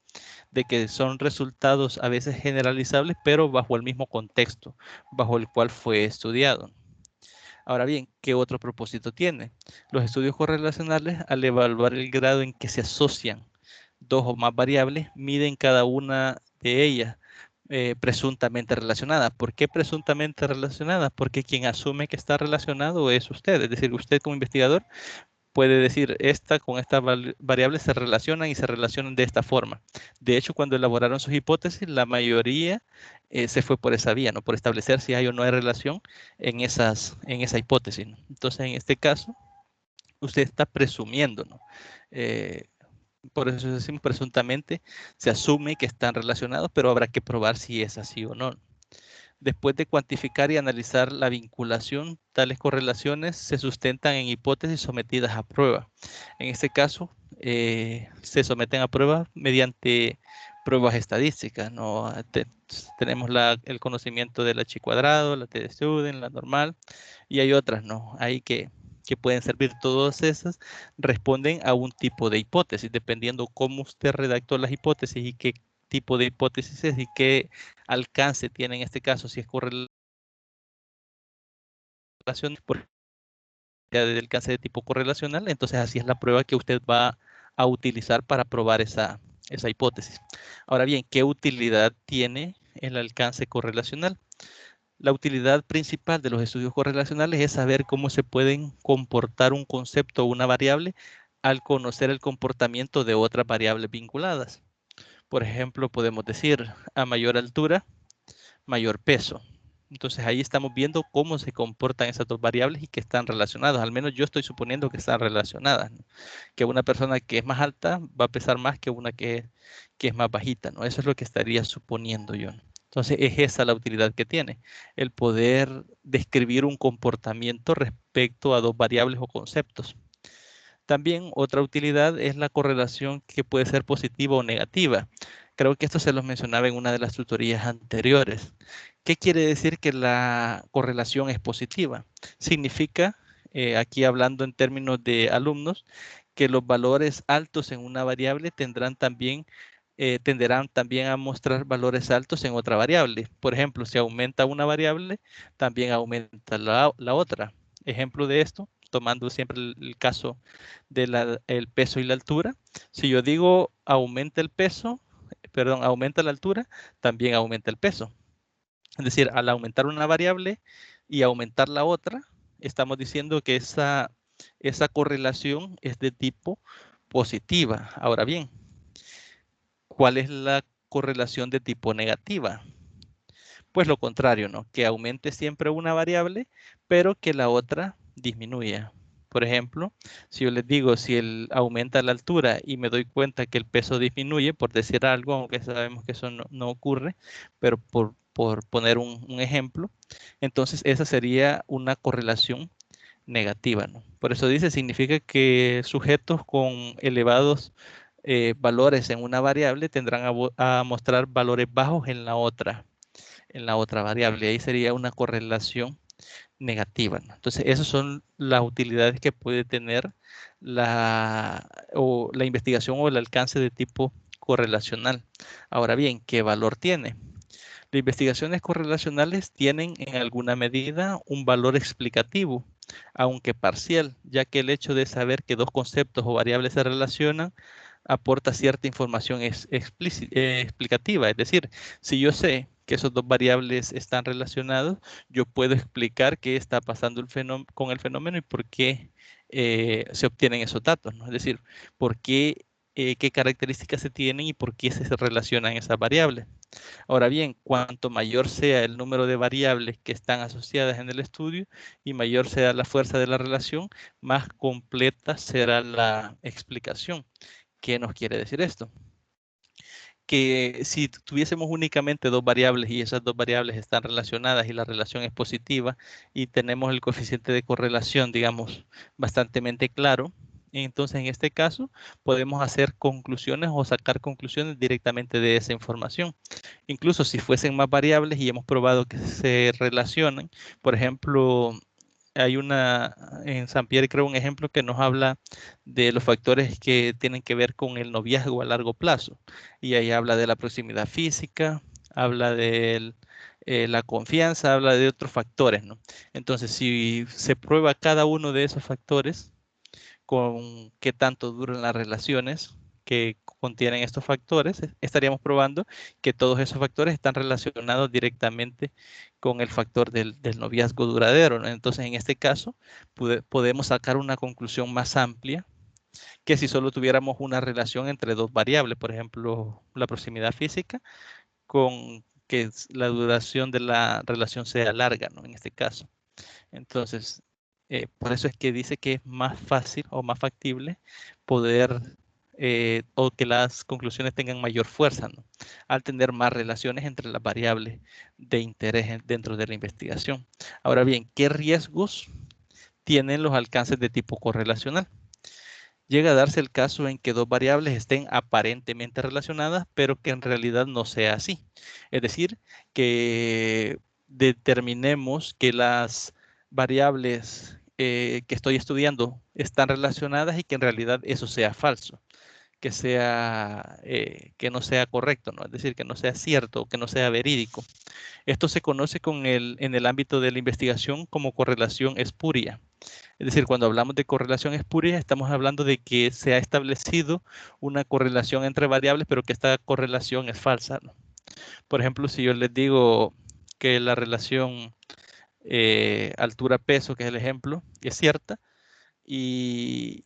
de que son resultados a veces generalizables, pero bajo el mismo contexto bajo el cual fue estudiado. Ahora bien, ¿qué otro propósito tiene? Los estudios correlacionales, al evaluar el grado en que se asocian 2 o más variables, miden cada una de ellas presuntamente relacionada. ¿Por qué presuntamente relacionada? Porque quien asume que está relacionado es usted. Es decir, usted como investigador puede decir, esta con esta variable se relacionan y se relacionan de esta forma. De hecho, cuando elaboraron sus hipótesis, la mayoría se fue por esa vía, ¿no? Por establecer si hay o no hay relación en esa hipótesis, ¿no? Entonces, en este caso, usted está presumiendo, ¿no? Por eso decimos presuntamente, se asume que están relacionados, pero habrá que probar si es así o no. Después de cuantificar y analizar la vinculación, tales correlaciones se sustentan en hipótesis sometidas a prueba. En este caso, se someten a prueba mediante pruebas estadísticas, ¿no? Tenemos el conocimiento de la chi cuadrado, la t de Student, la normal, y hay otras, ¿no? Hay que pueden servir. Todas esas responden a un tipo de hipótesis, dependiendo cómo usted redactó las hipótesis y qué tipo de hipótesis es y qué alcance tiene en este caso, si es correlación del alcance de tipo correlacional, entonces así es la prueba que usted va a utilizar para probar esa hipótesis. Ahora bien, ¿qué utilidad tiene el alcance correlacional? La utilidad principal de los estudios correlacionales es saber cómo se pueden comportar un concepto o una variable al conocer el comportamiento de otras variables vinculadas. Por ejemplo, podemos decir a mayor altura, mayor peso. Entonces ahí estamos viendo cómo se comportan esas 2 variables y que están relacionadas. Al menos yo estoy suponiendo que están relacionadas, ¿no? Que una persona que es más alta va a pesar más que una que es más bajita, ¿no? Eso es lo que estaría suponiendo yo, ¿no? Entonces es esa la utilidad que tiene, el poder describir un comportamiento respecto a 2 variables o conceptos. También otra utilidad es la correlación que puede ser positiva o negativa. Creo que esto se los mencionaba en una de las tutorías anteriores. ¿Qué quiere decir que la correlación es positiva? Significa, aquí hablando en términos de alumnos, que los valores altos en una variable tenderán también a mostrar valores altos en otra variable. Por ejemplo, si aumenta una variable, también aumenta la otra. Ejemplo de esto, tomando siempre el caso del peso y la altura. Si yo digo aumenta el peso, perdón, aumenta la altura, también aumenta el peso. Es decir, al aumentar una variable y aumentar la otra, estamos diciendo que esa correlación es de tipo positiva. Ahora bien, ¿cuál es la correlación de tipo negativa? Pues lo contrario, ¿no? Que aumente siempre una variable, pero que la otra disminuya. Por ejemplo, si yo les digo, si aumenta la altura y me doy cuenta que el peso disminuye, por decir algo, aunque sabemos que eso no ocurre, pero por poner un ejemplo, entonces esa sería una correlación negativa, ¿no? Por eso dice, significa que sujetos con elevados valores en una variable tendrán a mostrar valores bajos en la otra. en la otra variable. Ahí sería una correlación negativa, ¿no? Entonces, esas son las utilidades que puede tener la investigación o el alcance de tipo correlacional. Ahora bien, ¿qué valor tiene? Las investigaciones correlacionales tienen en alguna medida un valor explicativo, aunque parcial, ya que el hecho de saber que dos conceptos o variables se relacionan aporta cierta información explicativa. Es decir, si yo sé que esos dos variables están relacionados, yo puedo explicar qué está pasando con el fenómeno y por qué se obtienen esos datos, ¿no? Es decir, por qué, qué características se tienen y por qué se relacionan esas variables. Ahora bien, cuanto mayor sea el número de variables que están asociadas en el estudio y mayor sea la fuerza de la relación, más completa será la explicación. ¿Qué nos quiere decir esto? Que si tuviésemos únicamente dos variables y esas dos variables están relacionadas y la relación es positiva y tenemos el coeficiente de correlación, digamos, bastante claro, entonces en este caso podemos hacer conclusiones o sacar conclusiones directamente de esa información. Incluso si fuesen más variables y hemos probado que se relacionan, por ejemplo, hay en San Pierre creo un ejemplo que nos habla de los factores que tienen que ver con el noviazgo a largo plazo. Y ahí habla de la proximidad física, habla de la confianza, habla de otros factores, ¿no? Entonces, si se prueba cada uno de esos factores, con qué tanto duran las relaciones que contienen estos factores, estaríamos probando que todos esos factores están relacionados directamente con el factor del noviazgo duradero, ¿no? Entonces, en este caso, podemos sacar una conclusión más amplia que si solo tuviéramos una relación entre dos variables, por ejemplo, la proximidad física, con que la duración de la relación sea larga, ¿no? En este caso. Entonces, por eso es que dice que es más fácil o más factible poder o que las conclusiones tengan mayor fuerza, ¿no? Al tener más relaciones entre las variables de interés dentro de la investigación. Ahora bien, ¿qué riesgos tienen los alcances de tipo correlacional? Llega a darse el caso en que dos variables estén aparentemente relacionadas, pero que en realidad no sea así. Es decir, que determinemos que las variables que estoy estudiando están relacionadas y que en realidad eso sea falso, que no sea correcto, ¿no? Es decir, que no sea cierto, que no sea verídico. Esto se conoce en el ámbito de la investigación como correlación espuria. Es decir, cuando hablamos de correlación espuria, estamos hablando de que se ha establecido una correlación entre variables, pero que esta correlación es falsa, ¿no? Por ejemplo, si yo les digo que la relación altura-peso, que es el ejemplo, es cierta, y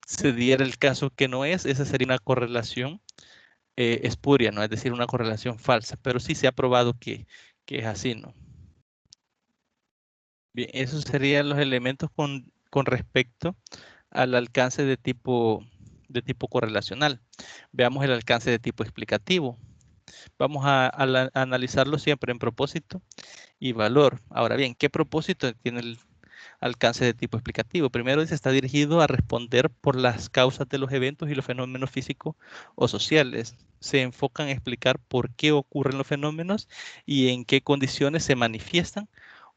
se diera el caso que no es, esa sería una correlación espuria, ¿no? Es decir, una correlación falsa, pero sí se ha probado que es así, ¿no? Bien, esos serían los elementos con respecto al alcance de tipo correlacional. Veamos el alcance de tipo explicativo. Vamos a analizarlo siempre en propósito y valor. Ahora bien, ¿qué propósito tiene el alcance de tipo explicativo? Primero dice, está dirigido a responder por las causas de los eventos y los fenómenos físicos o sociales. Se enfocan en explicar por qué ocurren los fenómenos y en qué condiciones se manifiestan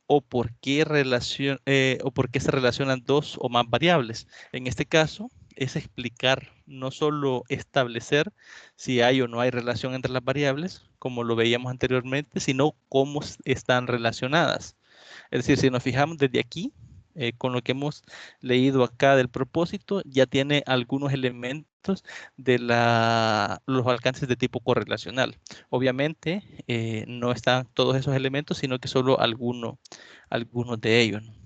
o por qué se relacionan dos o más variables. En este caso, es explicar, no solo establecer si hay o no hay relación entre las variables, como lo veíamos anteriormente, sino cómo están relacionadas. Es decir, si nos fijamos desde aquí, con lo que hemos leído acá del propósito, ya tiene algunos elementos de los alcances de tipo correlacional. Obviamente, no están todos esos elementos, sino que solo algunos de ellos, ¿no?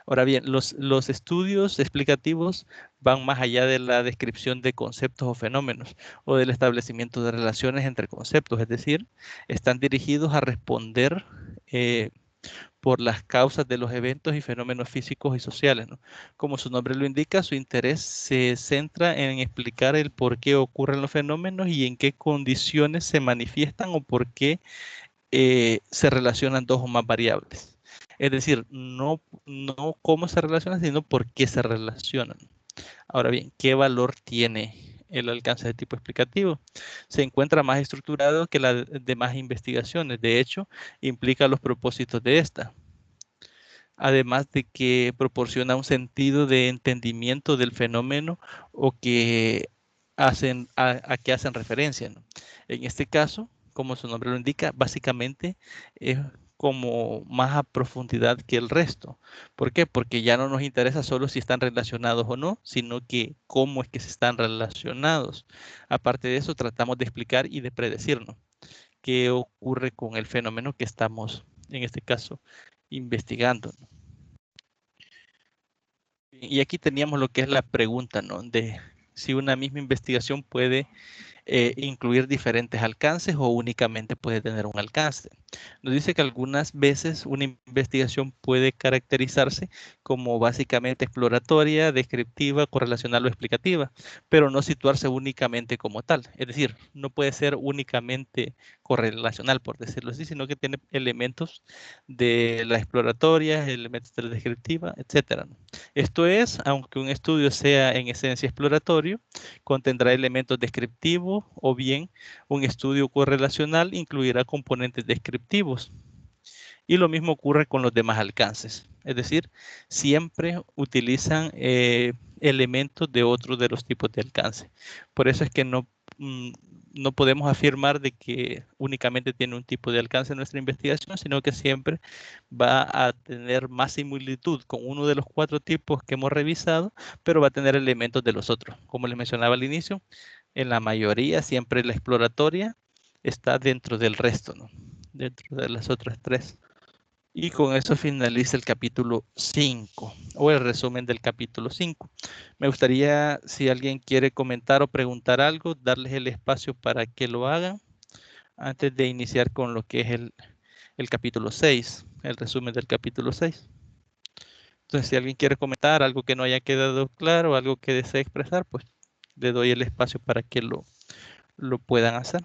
Ahora bien, los estudios explicativos van más allá de la descripción de conceptos o fenómenos o del establecimiento de relaciones entre conceptos, es decir, están dirigidos a responder por las causas de los eventos y fenómenos físicos y sociales, ¿no? Como su nombre lo indica, su interés se centra en explicar el por qué ocurren los fenómenos y en qué condiciones se manifiestan o por qué se relacionan dos o más variables. Es decir, no cómo se relacionan, sino por qué se relacionan. Ahora bien, ¿qué valor tiene el alcance de tipo explicativo. Se encuentra más estructurado que las demás investigaciones. De hecho, implica los propósitos de esta. Además de que proporciona un sentido de entendimiento del fenómeno o que hacen a qué hacen referencia, ¿no? En este caso, como su nombre lo indica, básicamente es como más a profundidad que el resto. ¿Por qué? Porque ya no nos interesa solo si están relacionados o no, sino que cómo es que se están relacionados. Aparte de eso, tratamos de explicar y de predecirnos qué ocurre con el fenómeno que estamos, en este caso, investigando, ¿no? Y aquí teníamos lo que es la pregunta, ¿no? De si una misma investigación puede incluir diferentes alcances o únicamente puede tener un alcance. Nos dice que algunas veces una investigación puede caracterizarse como básicamente exploratoria, descriptiva, correlacional o explicativa, pero no situarse únicamente como tal. Es decir, no puede ser únicamente correlacional, por decirlo así, sino que tiene elementos de la exploratoria, elementos de la descriptiva, etc. Esto es, aunque un estudio sea en esencia exploratorio, contendrá elementos descriptivos o bien un estudio correlacional incluirá componentes descriptivos. Y lo mismo ocurre con los demás alcances. Es decir, siempre utilizan elementos de otros de los tipos de alcance. Por eso es que no podemos afirmar de que únicamente tiene un tipo de alcance nuestra investigación, sino que siempre va a tener más similitud con uno de los 4 tipos que hemos revisado, pero va a tener elementos de los otros. Como les mencionaba al inicio, en la mayoría siempre la exploratoria está dentro del resto, ¿no? Dentro de las otras 3. Y con eso finaliza el capítulo 5 o el resumen del capítulo 5. Me gustaría, si alguien quiere comentar o preguntar algo, darles el espacio para que lo hagan antes de iniciar con lo que es el capítulo 6, el resumen del capítulo 6. Entonces, si alguien quiere comentar algo que no haya quedado claro, algo que desee expresar, pues le doy el espacio para que lo puedan hacer.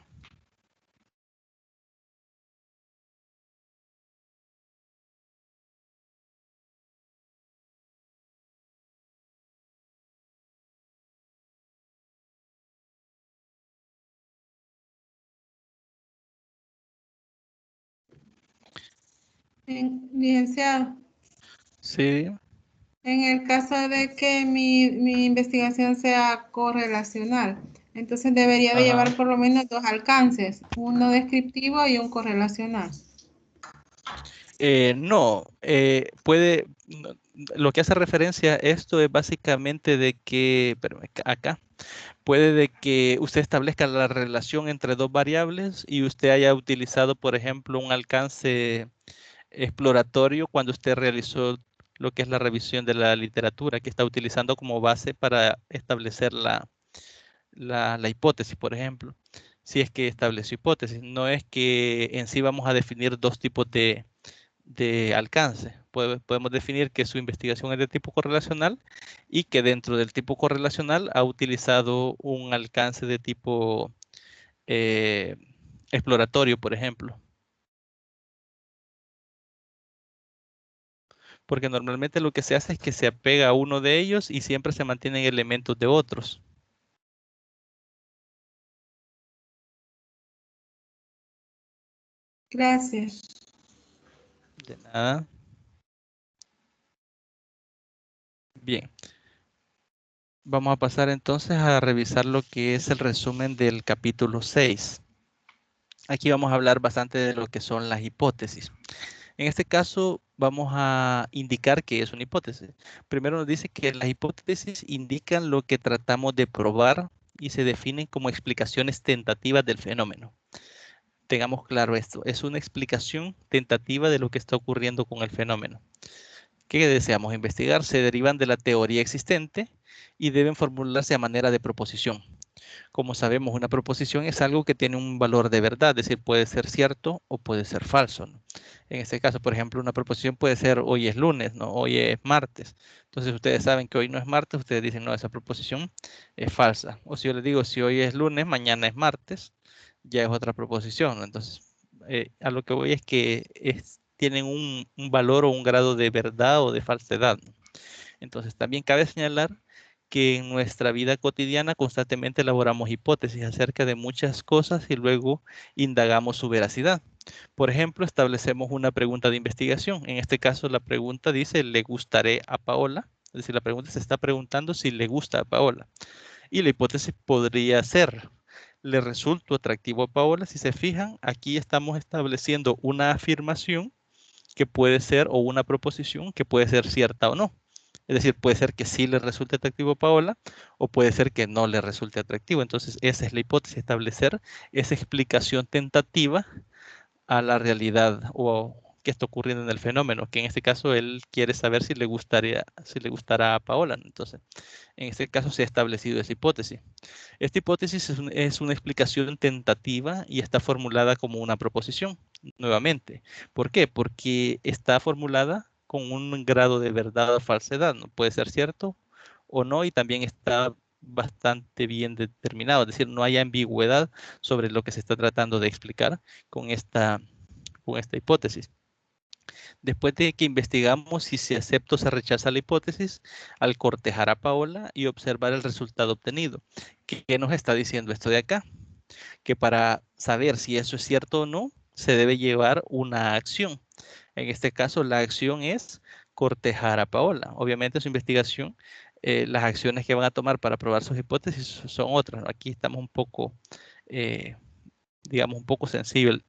Licenciado, Sí. en el caso de que mi investigación sea correlacional, entonces debería de Ajá. llevar por lo menos 2 alcances, uno descriptivo y un correlacional. No, lo que hace referencia a esto es básicamente de que, pero acá, puede de que usted establezca la relación entre 2 variables y usted haya utilizado, por ejemplo, un alcance exploratorio cuando usted realizó lo que es la revisión de la literatura, que está utilizando como base para establecer la hipótesis, por ejemplo. Si es que estableció hipótesis, no es que en sí vamos a definir 2 tipos de alcance. Podemos definir que su investigación es de tipo correlacional y que dentro del tipo correlacional ha utilizado un alcance de tipo eh, exploratorio, por ejemplo. Porque normalmente lo que se hace es que se apega a uno de ellos y siempre se mantienen elementos de otros. Gracias. De nada. Bien. Vamos a pasar entonces a revisar lo que es el resumen del capítulo 6. Aquí vamos a hablar bastante de lo que son las hipótesis. En este caso, vamos a indicar qué es una hipótesis. Primero nos dice que las hipótesis indican lo que tratamos de probar y se definen como explicaciones tentativas del fenómeno. Tengamos claro esto, es una explicación tentativa de lo que está ocurriendo con el fenómeno. ¿Qué deseamos investigar? Se derivan de la teoría existente y deben formularse a manera de proposición. Como sabemos, una proposición es algo que tiene un valor de verdad, es decir, puede ser cierto o puede ser falso, ¿no? En este caso, por ejemplo, una proposición puede ser hoy es lunes, ¿no? Hoy es martes. Entonces, ustedes saben que hoy no es martes, ustedes dicen, no, esa proposición es falsa. O si yo les digo, si hoy es lunes, mañana es martes, ya es otra proposición, ¿no? Entonces, a lo que voy es que tienen un valor o un grado de verdad o de falsedad, ¿no? Entonces, también cabe señalar que en nuestra vida cotidiana constantemente elaboramos hipótesis acerca de muchas cosas y luego indagamos su veracidad. Por ejemplo, establecemos una pregunta de investigación. En este caso, la pregunta dice, ¿le gustaré a Paola? Es decir, la pregunta se está preguntando si le gusta a Paola. Y la hipótesis podría ser, ¿le resulto atractivo a Paola? Si se fijan, aquí estamos estableciendo una afirmación que puede ser, o una proposición que puede ser cierta o no. Es decir, puede ser que sí le resulte atractivo a Paola o puede ser que no le resulte atractivo. Entonces, esa es la hipótesis, establecer esa explicación tentativa a la realidad o qué está ocurriendo en el fenómeno, que en este caso él quiere saber si le gustará a Paola. Entonces, en este caso se ha establecido esa hipótesis. Esta hipótesis es una explicación tentativa y está formulada como una proposición, nuevamente. ¿Por qué? Porque está formulada con un grado de verdad o falsedad, ¿no? Puede ser cierto o no, y también está bastante bien determinado, es decir, no hay ambigüedad sobre lo que se está tratando de explicar con esta hipótesis. Después de que investigamos si se acepta o se rechaza la hipótesis, al cortejar a Paola y observar el resultado obtenido. ¿Qué nos está diciendo esto de acá? Que para saber si eso es cierto o no, se debe llevar una acción. En este caso, la acción es cortejar a Paola. Obviamente, su investigación, las acciones que van a tomar para probar sus hipótesis son otras. Aquí estamos un poco, digamos, un poco sensible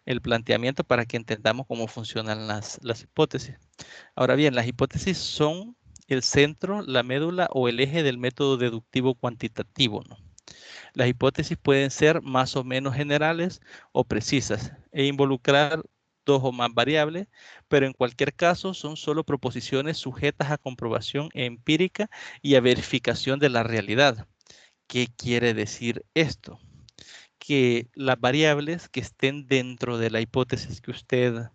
el planteamiento para que entendamos cómo funcionan las hipótesis. Ahora bien, las hipótesis son el centro, la médula o el eje del método deductivo cuantitativo, ¿no? Las hipótesis pueden ser más o menos generales o precisas e involucrar dos o más variables, pero en cualquier caso son solo proposiciones sujetas a comprobación empírica y a verificación de la realidad. ¿Qué quiere decir esto? Que las variables que estén dentro de la hipótesis que usted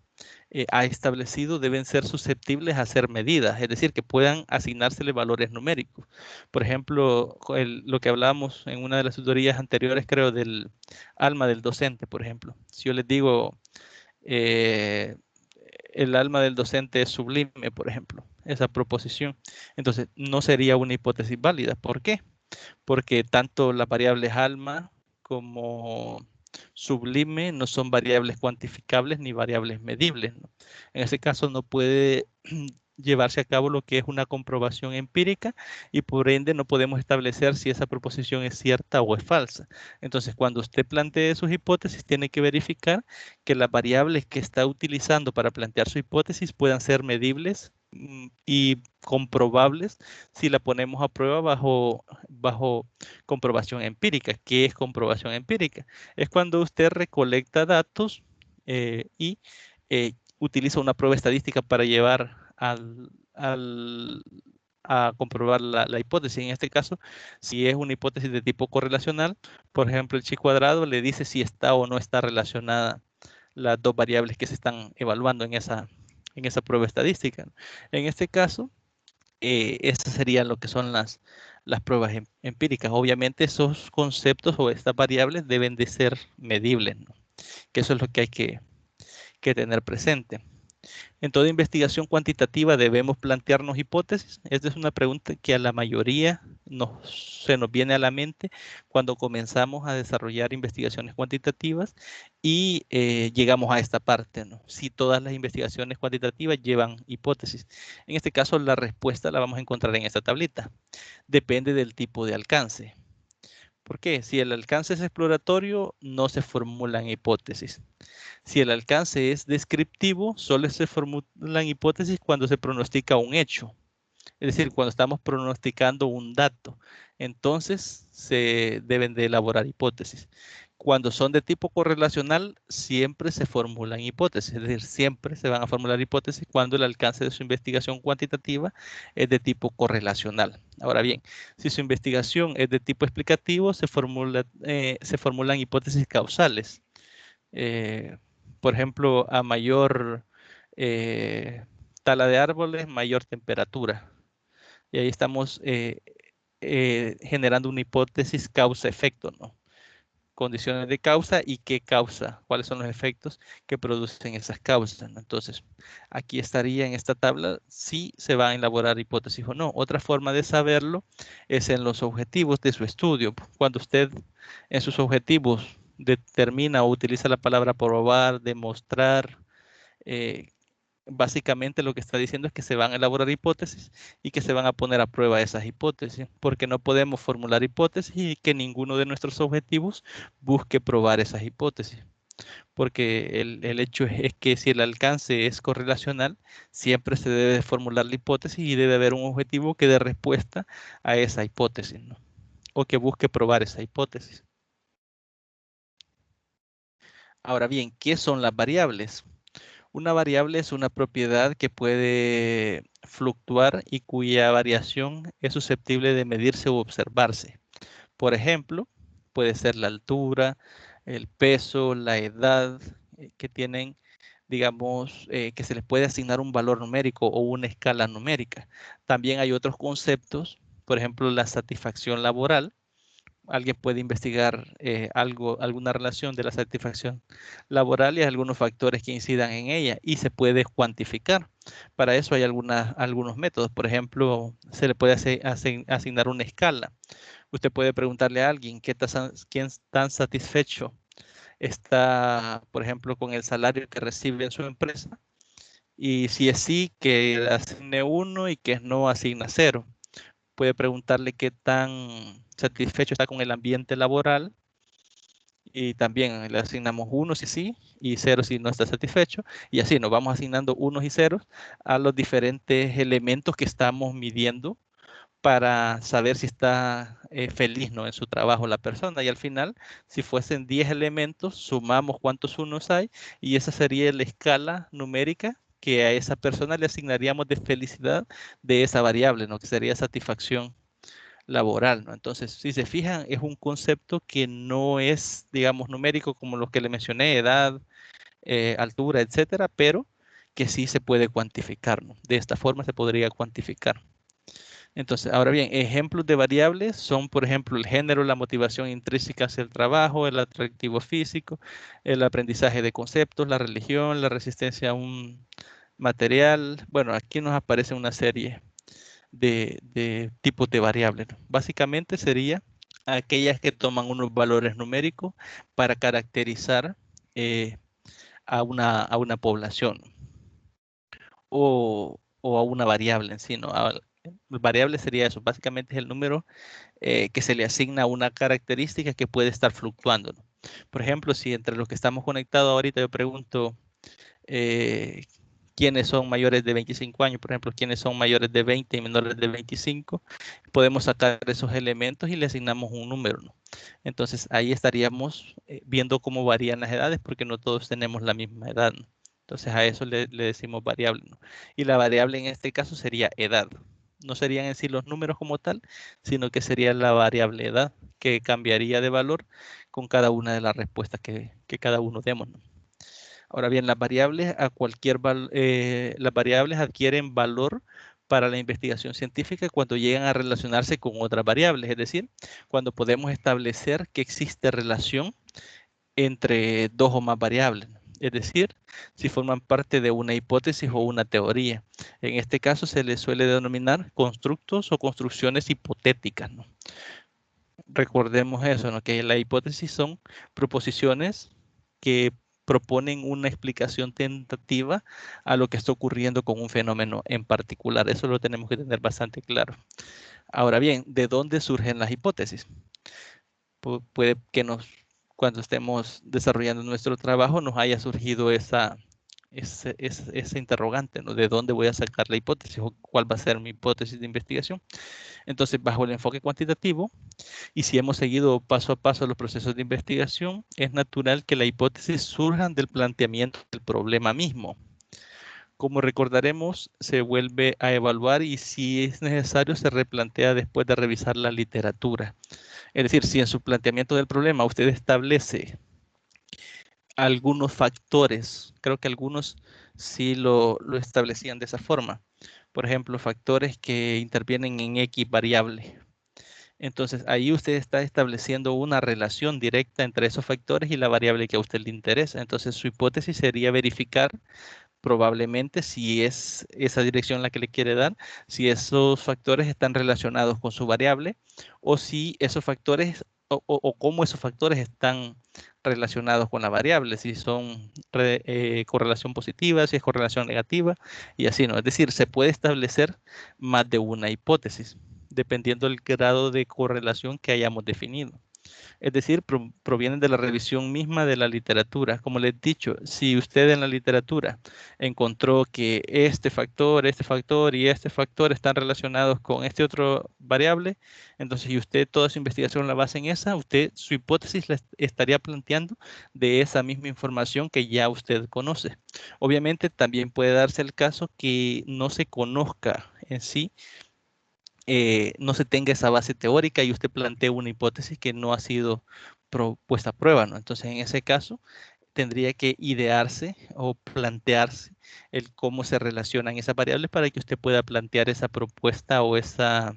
ha establecido deben ser susceptibles a ser medidas, es decir, que puedan asignársele valores numéricos. Por ejemplo, lo que hablábamos en una de las tutorías anteriores, creo, del alma del docente, por ejemplo. Si yo les digo, eh, el alma del docente es sublime, por ejemplo, esa proposición, entonces no sería una hipótesis válida. ¿Por qué? Porque tanto las variables alma como sublime no son variables cuantificables ni variables medibles, ¿no? En ese caso no puede llevarse a cabo lo que es una comprobación empírica y por ende no podemos establecer si esa proposición es cierta o es falsa. Entonces, cuando usted plantee sus hipótesis, tiene que verificar que las variables que está utilizando para plantear su hipótesis puedan ser medibles y comprobables si la ponemos a prueba bajo comprobación empírica. ¿Qué es comprobación empírica? Es cuando usted recolecta datos y utiliza una prueba estadística para llevar a comprobar la hipótesis. En este caso, si es una hipótesis de tipo correlacional, por ejemplo, el chi cuadrado le dice si está o no está relacionada las dos variables que se están evaluando en esa prueba estadística. En este caso, esas serían lo que son las pruebas empíricas. Obviamente esos conceptos o estas variables deben de ser medibles, ¿no? Que eso es lo que hay que tener presente. En toda investigación cuantitativa debemos plantearnos hipótesis. Esta es una pregunta que a la mayoría se nos viene a la mente cuando comenzamos a desarrollar investigaciones cuantitativas y llegamos a esta parte, ¿no? Si todas las investigaciones cuantitativas llevan hipótesis. En este caso, la respuesta la vamos a encontrar en esta tablita. Depende del tipo de alcance. ¿Por qué? Si el alcance es exploratorio, no se formulan hipótesis. Si el alcance es descriptivo, solo se formulan hipótesis cuando se pronostica un hecho. Es decir, cuando estamos pronosticando un dato. Entonces, se deben de elaborar hipótesis. Cuando son de tipo correlacional, siempre se formulan hipótesis. Es decir, siempre se van a formular hipótesis cuando el alcance de su investigación cuantitativa es de tipo correlacional. Ahora bien, si su investigación es de tipo explicativo, se formulan hipótesis causales. Por ejemplo, a mayor tala de árboles, mayor temperatura. Y ahí estamos generando una hipótesis causa-efecto, ¿no? condiciones de causa y qué causa, cuáles son los efectos que producen esas causas, ¿no? Entonces, aquí estaría en esta tabla si se va a elaborar hipótesis o no. Otra forma de saberlo es en los objetivos de su estudio. Cuando usted en sus objetivos determina o utiliza la palabra probar, demostrar, básicamente lo que está diciendo es que se van a elaborar hipótesis y que se van a poner a prueba esas hipótesis, porque no podemos formular hipótesis y que ninguno de nuestros objetivos busque probar esas hipótesis. Porque el hecho es que si el alcance es correlacional, siempre se debe formular la hipótesis y debe haber un objetivo que dé respuesta a esa hipótesis, ¿no? O que busque probar esa hipótesis. Ahora bien, ¿qué son las variables? Una variable es una propiedad que puede fluctuar y cuya variación es susceptible de medirse u observarse. Por ejemplo, puede ser la altura, el peso, la edad, que tienen, digamos, que se les puede asignar un valor numérico o una escala numérica. También hay otros conceptos, por ejemplo, la satisfacción laboral. Alguien puede investigar alguna relación de la satisfacción laboral y algunos factores que incidan en ella y se puede cuantificar. Para eso hay algunos métodos. Por ejemplo, se le puede asignar una escala. Usted puede preguntarle a alguien quién tan satisfecho está, por ejemplo, con el salario que recibe en su empresa. Y si es sí, que asigne 1 y que no asigna 0. Puede preguntarle qué tan satisfecho está con el ambiente laboral y también le asignamos 1 si sí y 0 si no está satisfecho, y así nos vamos asignando unos y ceros a los diferentes elementos que estamos midiendo para saber si está feliz, ¿no?, en su trabajo la persona. Y al final, si fuesen 10 elementos, sumamos cuántos unos hay y esa sería la escala numérica que a esa persona le asignaríamos de felicidad de esa variable, ¿no?, que sería satisfacción laboral, ¿no? Entonces, si se fijan, es un concepto que no es, digamos, numérico como los que le mencioné, edad, altura, etcétera, pero que sí se puede cuantificar, ¿no? De esta forma se podría cuantificar. Entonces, ahora bien, ejemplos de variables son, por ejemplo, el género, la motivación intrínseca hacia el trabajo, el atractivo físico, el aprendizaje de conceptos, la religión, la resistencia a un material. Bueno, aquí nos aparece una serie de tipos de variables, ¿no? Básicamente sería aquellas que toman unos valores numéricos para caracterizar a una población o a una variable en sí, ¿no? Variable sería eso, básicamente es el número que se le asigna a una característica que puede estar fluctuando, ¿no? Por ejemplo, si entre los que estamos conectados ahorita yo pregunto quiénes son mayores de 25 años, por ejemplo, quiénes son mayores de 20 y menores de 25, podemos sacar esos elementos y le asignamos un número, ¿no? Entonces ahí estaríamos viendo cómo varían las edades porque no todos tenemos la misma edad, ¿no? Entonces a eso le decimos variable, ¿no? Y la variable en este caso sería edad. No serían en sí los números como tal, sino que sería la variable edad que cambiaría de valor con cada una de las respuestas que cada uno demos, ¿no? Ahora bien, las variables las variables adquieren valor para la investigación científica cuando llegan a relacionarse con otras variables, es decir, cuando podemos establecer que existe relación entre dos o más variables. Es decir, si forman parte de una hipótesis o una teoría. En este caso se les suele denominar constructos o construcciones hipotéticas, ¿no? Recordemos eso, ¿no?, que la hipótesis son proposiciones que proponen una explicación tentativa a lo que está ocurriendo con un fenómeno en particular. Eso lo tenemos que tener bastante claro. Ahora bien, ¿de dónde surgen las hipótesis? Puede que cuando estemos desarrollando nuestro trabajo nos haya surgido esa interrogante, ¿no? ¿De dónde voy a sacar la hipótesis o cuál va a ser mi hipótesis de investigación? Entonces, bajo el enfoque cuantitativo, y si hemos seguido paso a paso los procesos de investigación, es natural que la hipótesis surjan del planteamiento del problema mismo. Como recordaremos, se vuelve a evaluar y si es necesario se replantea después de revisar la literatura. Es decir, si en su planteamiento del problema usted establece algunos factores, creo que algunos sí lo establecían de esa forma. Por ejemplo, factores que intervienen en X variable. Entonces, ahí usted está estableciendo una relación directa entre esos factores y la variable que a usted le interesa. Entonces, su hipótesis sería verificar probablemente si es esa dirección la que le quiere dar, si esos factores están relacionados con su variable o si esos factores o cómo esos factores están relacionados con la variable, si son correlación positiva, si es correlación negativa y así, ¿no? Es decir, se puede establecer más de una hipótesis dependiendo del grado de correlación que hayamos definido. Es decir, provienen de la revisión misma de la literatura. Como les he dicho, si usted en la literatura encontró que este factor y este factor están relacionados con este otro variable, entonces si usted toda su investigación la basa en esa, usted su hipótesis la estaría planteando de esa misma información que ya usted conoce. Obviamente también puede darse el caso que no se conozca en sí, no se tenga esa base teórica y usted plantea una hipótesis que no ha sido puesta a prueba, ¿no? Entonces, en ese caso, tendría que idearse o plantearse el cómo se relacionan esas variables para que usted pueda plantear esa propuesta o esa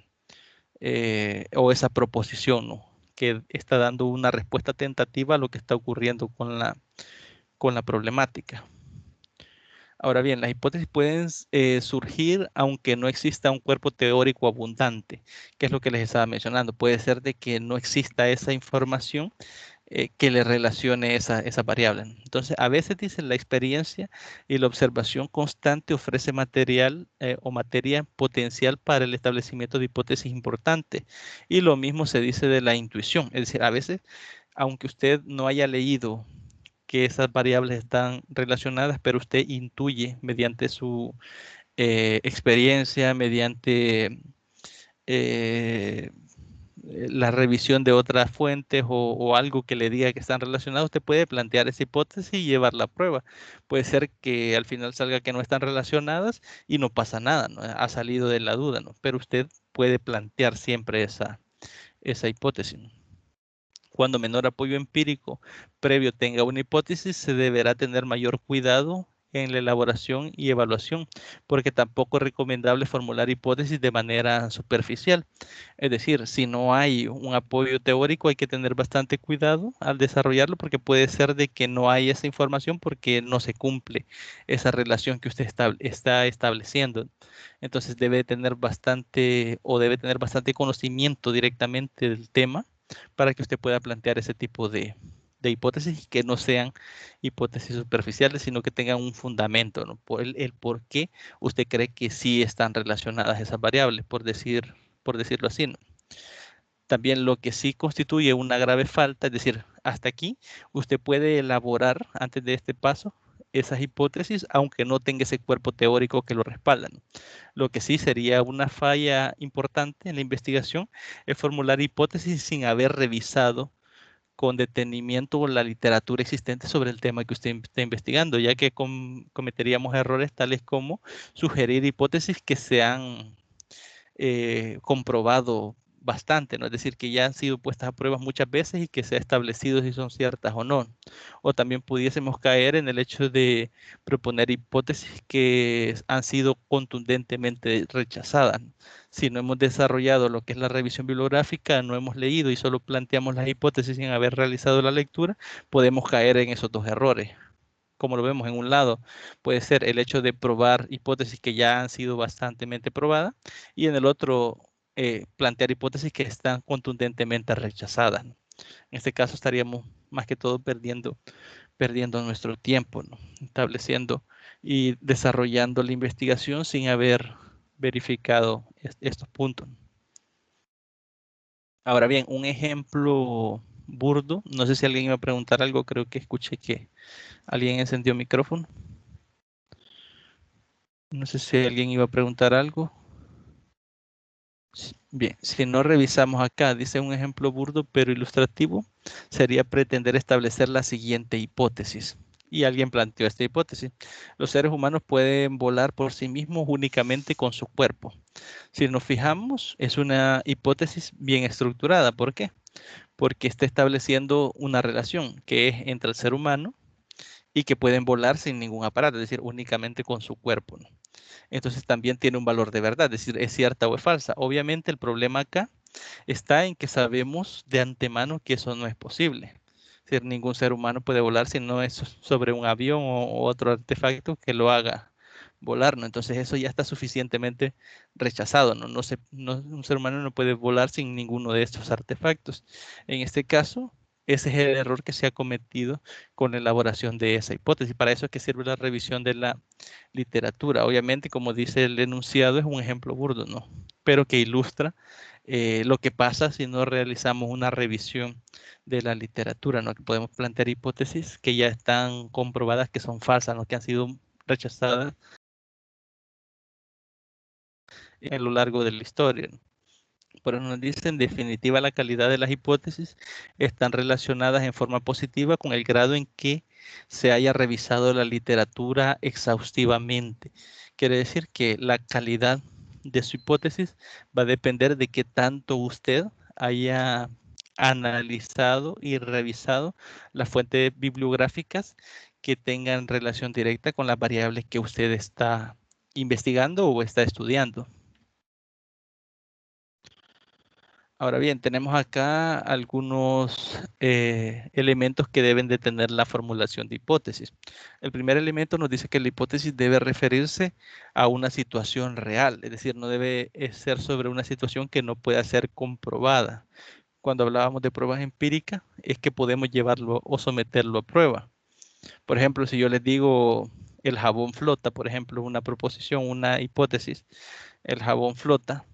proposición, ¿no? Que está dando una respuesta tentativa a lo que está ocurriendo con la problemática. Ahora bien, las hipótesis pueden surgir aunque no exista un cuerpo teórico abundante, que es lo que les estaba mencionando. Puede ser de que no exista esa información que le relacione esa variable. Entonces, a veces dicen la experiencia y la observación constante ofrece material o materia potencial para el establecimiento de hipótesis importantes. Y lo mismo se dice de la intuición. Es decir, a veces, aunque usted no haya leído que esas variables están relacionadas, pero usted intuye mediante su experiencia, mediante la revisión de otras fuentes o algo que le diga que están relacionados, usted puede plantear esa hipótesis y llevarla a prueba. Puede ser que al final salga que no están relacionadas y no pasa nada, ¿no? Ha salido de la duda, ¿no? Pero usted puede plantear siempre esa hipótesis, ¿no? Cuando menor apoyo empírico previo tenga una hipótesis, se deberá tener mayor cuidado en la elaboración y evaluación, porque tampoco es recomendable formular hipótesis de manera superficial. Es decir, si no hay un apoyo teórico, hay que tener bastante cuidado al desarrollarlo, porque puede ser de que no hay esa información porque no se cumple esa relación que usted está estableciendo. Entonces debe tener bastante conocimiento directamente del tema para que usted pueda plantear ese tipo de hipótesis que no sean hipótesis superficiales, sino que tengan un fundamento, ¿no? Por el por qué usted cree que sí están relacionadas esas variables, por decirlo así, ¿no? También lo que sí constituye una grave falta, es decir, hasta aquí usted puede elaborar antes de este paso esas hipótesis, aunque no tenga ese cuerpo teórico que lo respalda, ¿no? Lo que sí sería una falla importante en la investigación es formular hipótesis sin haber revisado con detenimiento la literatura existente sobre el tema que usted está investigando, ya que cometeríamos errores tales como sugerir hipótesis que se han comprobado bastante, ¿no? Es decir, que ya han sido puestas a pruebas muchas veces y que se ha establecido si son ciertas o no. O también pudiésemos caer en el hecho de proponer hipótesis que han sido contundentemente rechazadas. Si no hemos desarrollado lo que es la revisión bibliográfica, no hemos leído y solo planteamos las hipótesis sin haber realizado la lectura, podemos caer en esos dos errores. Como lo vemos en un lado, puede ser el hecho de probar hipótesis que ya han sido bastantemente probadas y en el otro plantear hipótesis que están contundentemente rechazadas, ¿no? En este caso estaríamos más que todo perdiendo nuestro tiempo, ¿no? Estableciendo y desarrollando la investigación sin haber verificado estos puntos. Ahora bien, un ejemplo burdo, no sé si alguien iba a preguntar algo, creo que escuché que alguien encendió micrófono. No sé si alguien iba a preguntar algo. Bien, si no revisamos acá, dice un ejemplo burdo pero ilustrativo, sería pretender establecer la siguiente hipótesis. Y alguien planteó esta hipótesis. Los seres humanos pueden volar por sí mismos únicamente con su cuerpo. Si nos fijamos, es una hipótesis bien estructurada. ¿Por qué? Porque está estableciendo una relación que es entre el ser humano y que pueden volar sin ningún aparato, es decir, únicamente con su cuerpo, ¿no? Entonces también tiene un valor de verdad, es decir, es cierta o es falsa. Obviamente el problema acá está en que sabemos de antemano que eso no es posible. Es decir, ningún ser humano puede volar si no es sobre un avión o otro artefacto que lo haga volar, ¿no? Entonces eso ya está suficientemente rechazado, ¿no? Un ser humano no puede volar sin ninguno de estos artefactos. En este caso, ese es el error que se ha cometido con la elaboración de esa hipótesis. Para eso es que sirve la revisión de la literatura. Obviamente, como dice el enunciado, es un ejemplo burdo, ¿no? Pero que ilustra lo que pasa si no realizamos una revisión de la literatura, ¿no? Que podemos plantear hipótesis que ya están comprobadas que son falsas, ¿no? Que han sido rechazadas a lo largo de la historia, ¿no? Por eso nos dice, en definitiva, la calidad de las hipótesis están relacionadas en forma positiva con el grado en que se haya revisado la literatura exhaustivamente. Quiere decir que la calidad de su hipótesis va a depender de qué tanto usted haya analizado y revisado las fuentes bibliográficas que tengan relación directa con las variables que usted está investigando o está estudiando. Ahora bien, tenemos acá algunos elementos que deben de tener la formulación de hipótesis. El primer elemento nos dice que la hipótesis debe referirse a una situación real, es decir, no debe ser sobre una situación que no pueda ser comprobada. Cuando hablábamos de pruebas empíricas, es que podemos llevarlo o someterlo a prueba. Por ejemplo, si yo les digo el jabón flota, por ejemplo, una proposición, una hipótesis, el jabón flota,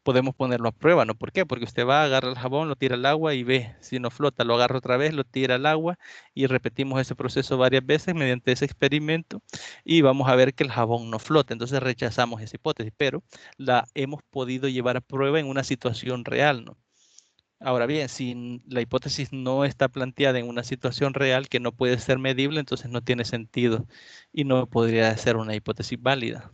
podemos ponerlo a prueba, ¿no? ¿Por qué? Porque usted va, agarra el jabón, lo tira al agua y ve si no flota, lo agarra otra vez, lo tira al agua y repetimos ese proceso varias veces mediante ese experimento y vamos a ver que el jabón no flota. Entonces rechazamos esa hipótesis, pero la hemos podido llevar a prueba en una situación real, ¿no? Ahora bien, si la hipótesis no está planteada en una situación real que no puede ser medible, entonces no tiene sentido y no podría ser una hipótesis válida.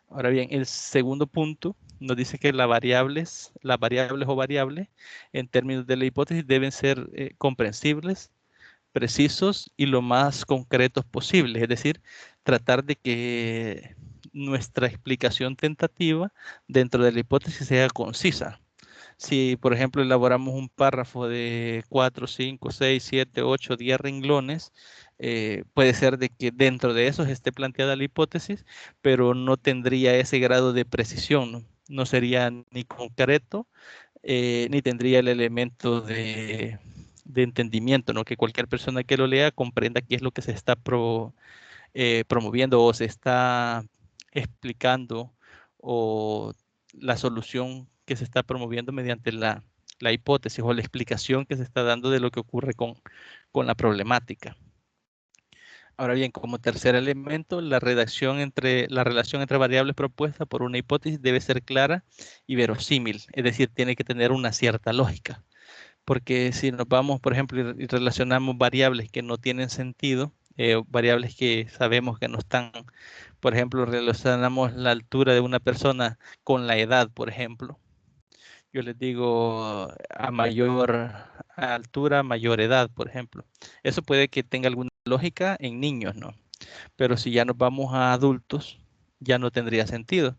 Ahora bien, el segundo punto nos dice que las variables o variables en términos de la hipótesis deben ser comprensibles, precisos y lo más concretos posible. Es decir, tratar de que nuestra explicación tentativa dentro de la hipótesis sea concisa. Si, por ejemplo, elaboramos un párrafo de 4, 5, 6, 7, 8, 10 renglones, puede ser de que dentro de esos esté planteada la hipótesis, pero no tendría ese grado de precisión, ¿no? No sería ni concreto, ni tendría el elemento de entendimiento, ¿no? Que cualquier persona que lo lea comprenda qué es lo que se está promoviendo o se está explicando o la solución que se está promoviendo mediante la hipótesis o la explicación que se está dando de lo que ocurre con la problemática. Ahora bien, como tercer elemento, la relación entre variables propuestas por una hipótesis debe ser clara y verosímil, es decir, tiene que tener una cierta lógica. Porque si nos vamos, por ejemplo, y relacionamos variables que no tienen sentido, variables que sabemos que no están, por ejemplo, relacionamos la altura de una persona con la edad, por ejemplo. Yo les digo a mayor altura, mayor edad, por ejemplo. Eso puede que tenga alguna lógica en niños, ¿no? Pero si ya nos vamos a adultos, ya no tendría sentido.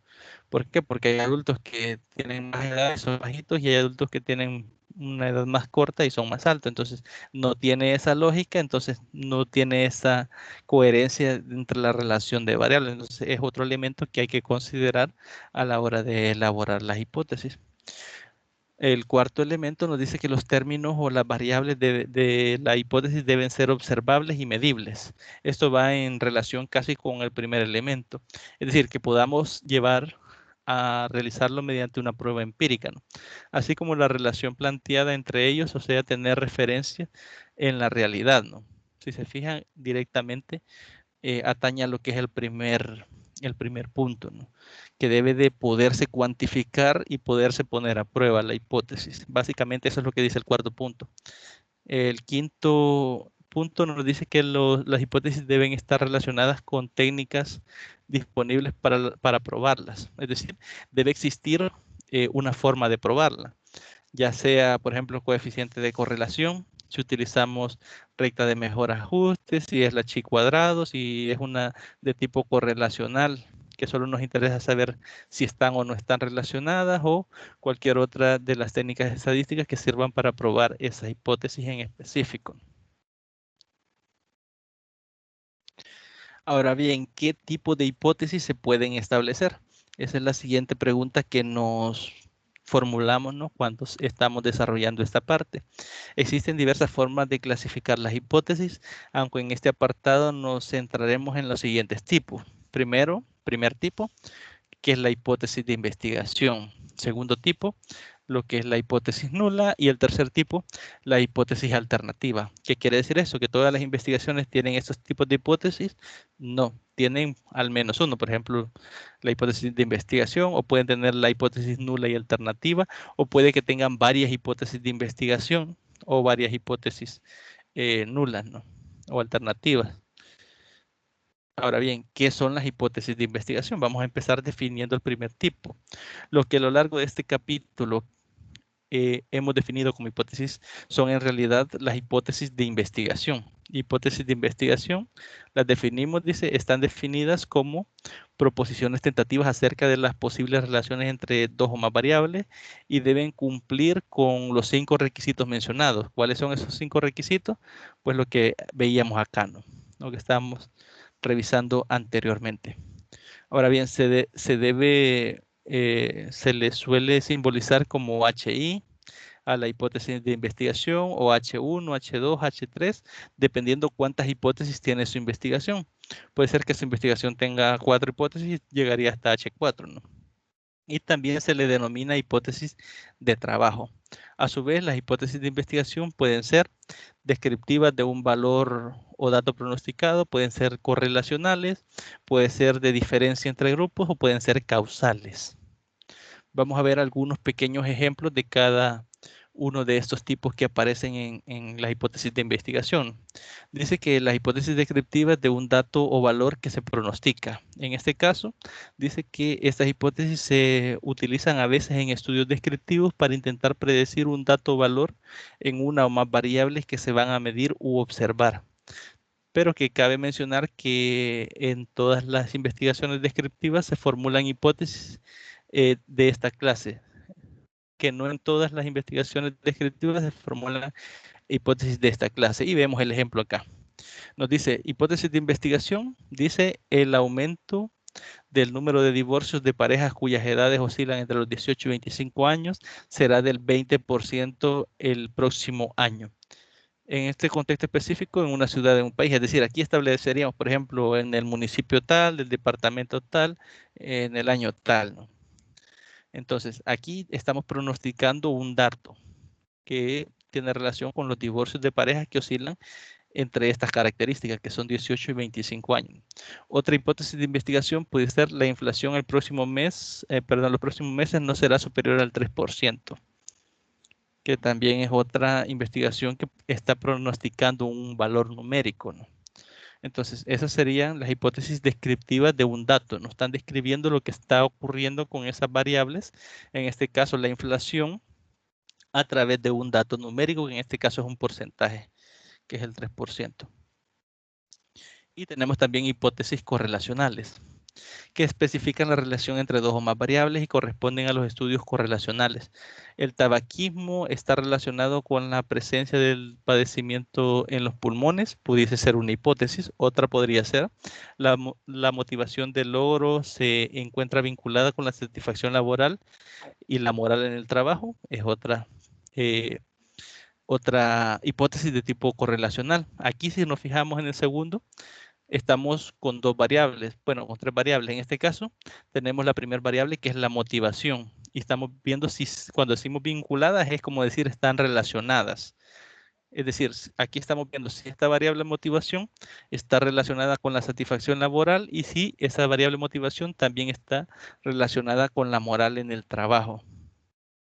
¿Por qué? Porque hay adultos que tienen más edad y son bajitos y hay adultos que tienen una edad más corta y son más altos. Entonces, no tiene esa lógica, entonces no tiene esa coherencia entre la relación de variables. Entonces, es otro elemento que hay que considerar a la hora de elaborar las hipótesis. El cuarto elemento nos dice que los términos o las variables de la hipótesis deben ser observables y medibles. Esto va en relación casi con el primer elemento. Es decir, que podamos llevar a realizarlo mediante una prueba empírica, ¿no? Así como la relación planteada entre ellos, o sea, tener referencia en la realidad, ¿no? Si se fijan directamente, atañe a lo que es el primer punto, ¿no? Que debe de poderse cuantificar y poderse poner a prueba la hipótesis. Básicamente eso es lo que dice el cuarto punto. El quinto punto nos dice que las hipótesis deben estar relacionadas con técnicas disponibles para probarlas. Es decir, debe existir una forma de probarla, ya sea, por ejemplo, coeficiente de correlación, si utilizamos recta de mejor ajuste, si es la chi cuadrado, si es una de tipo correlacional, que solo nos interesa saber si están o no están relacionadas, o cualquier otra de las técnicas estadísticas que sirvan para probar esa hipótesis en específico. Ahora bien, ¿qué tipo de hipótesis se pueden establecer? Esa es la siguiente pregunta que nos formulamos, ¿no?, cuando estamos desarrollando esta parte. Existen diversas formas de clasificar las hipótesis, aunque en este apartado nos centraremos en los siguientes tipos. Primer tipo, que es la hipótesis de investigación. Segundo tipo, lo que es la hipótesis nula. Y el tercer tipo, la hipótesis alternativa. ¿Qué quiere decir eso? ¿Que todas las investigaciones tienen estos tipos de hipótesis? No, tienen al menos uno. Por ejemplo, la hipótesis de investigación, o pueden tener la hipótesis nula y alternativa, o puede que tengan varias hipótesis de investigación o varias hipótesis nulas, ¿no?, o alternativas. Ahora bien, ¿qué son las hipótesis de investigación? Vamos a empezar definiendo el primer tipo. Lo que a lo largo de este capítulo hemos definido como hipótesis son en realidad las hipótesis de investigación. Hipótesis de investigación, las definimos, dice, están definidas como proposiciones tentativas acerca de las posibles relaciones entre dos o más variables y deben cumplir con los 5 requisitos mencionados. ¿Cuáles son esos 5 requisitos? Pues lo que veíamos acá, ¿no?, lo que estábamos revisando anteriormente. Ahora bien, se le suele simbolizar como HI a la hipótesis de investigación, o H1, H2, H3, dependiendo cuántas hipótesis tiene su investigación. Puede ser que su investigación tenga 4 hipótesis, llegaría hasta H4, ¿no? Y también se le denomina hipótesis de trabajo. A su vez, las hipótesis de investigación pueden ser descriptivas de un valor o dato pronosticado, pueden ser correlacionales, puede ser de diferencia entre grupos o pueden ser causales. Vamos a ver algunos pequeños ejemplos de cada uno de estos tipos que aparecen en la hipótesis de investigación. Dice que las hipótesis descriptivas de un dato o valor que se pronostica. En este caso, dice que estas hipótesis se utilizan a veces en estudios descriptivos para intentar predecir un dato o valor en una o más variables que se van a medir u observar. Pero que cabe mencionar que en todas las investigaciones descriptivas se formulan hipótesis de esta clase, que no en todas las investigaciones descriptivas se formulan hipótesis de esta clase. Y vemos el ejemplo acá. Nos dice, hipótesis de investigación, dice el aumento del número de divorcios de parejas cuyas edades oscilan entre los 18 y 25 años será del 20% el próximo año. En este contexto específico, en una ciudad de un país, es decir, aquí estableceríamos, por ejemplo, en el municipio tal, del departamento tal, en el año tal, ¿no? Entonces, aquí estamos pronosticando un dato que tiene relación con los divorcios de parejas que oscilan entre estas características, que son 18 y 25 años. Otra hipótesis de investigación puede ser la inflación el próximo mes, los próximos meses no será superior al 3%, que también es otra investigación que está pronosticando un valor numérico, ¿no? Entonces, esas serían las hipótesis descriptivas de un dato. Nos están describiendo lo que está ocurriendo con esas variables, en este caso la inflación, a través de un dato numérico, que en este caso es un porcentaje, que es el 3%. Y tenemos también hipótesis correlacionales, que especifican la relación entre dos o más variables y corresponden a los estudios correlacionales. El tabaquismo está relacionado con la presencia del padecimiento en los pulmones, pudiese ser una hipótesis. Otra podría ser la motivación del logro se encuentra vinculada con la satisfacción laboral y la moral en el trabajo, es otra hipótesis de tipo correlacional. Aquí, si nos fijamos en el segundo, estamos con 2 variables, bueno, con 3 variables. En este caso, tenemos la primera variable, que es la motivación. Y estamos viendo si cuando decimos vinculadas, es como decir están relacionadas. Es decir, aquí estamos viendo si esta variable motivación está relacionada con la satisfacción laboral y si esa variable motivación también está relacionada con la moral en el trabajo.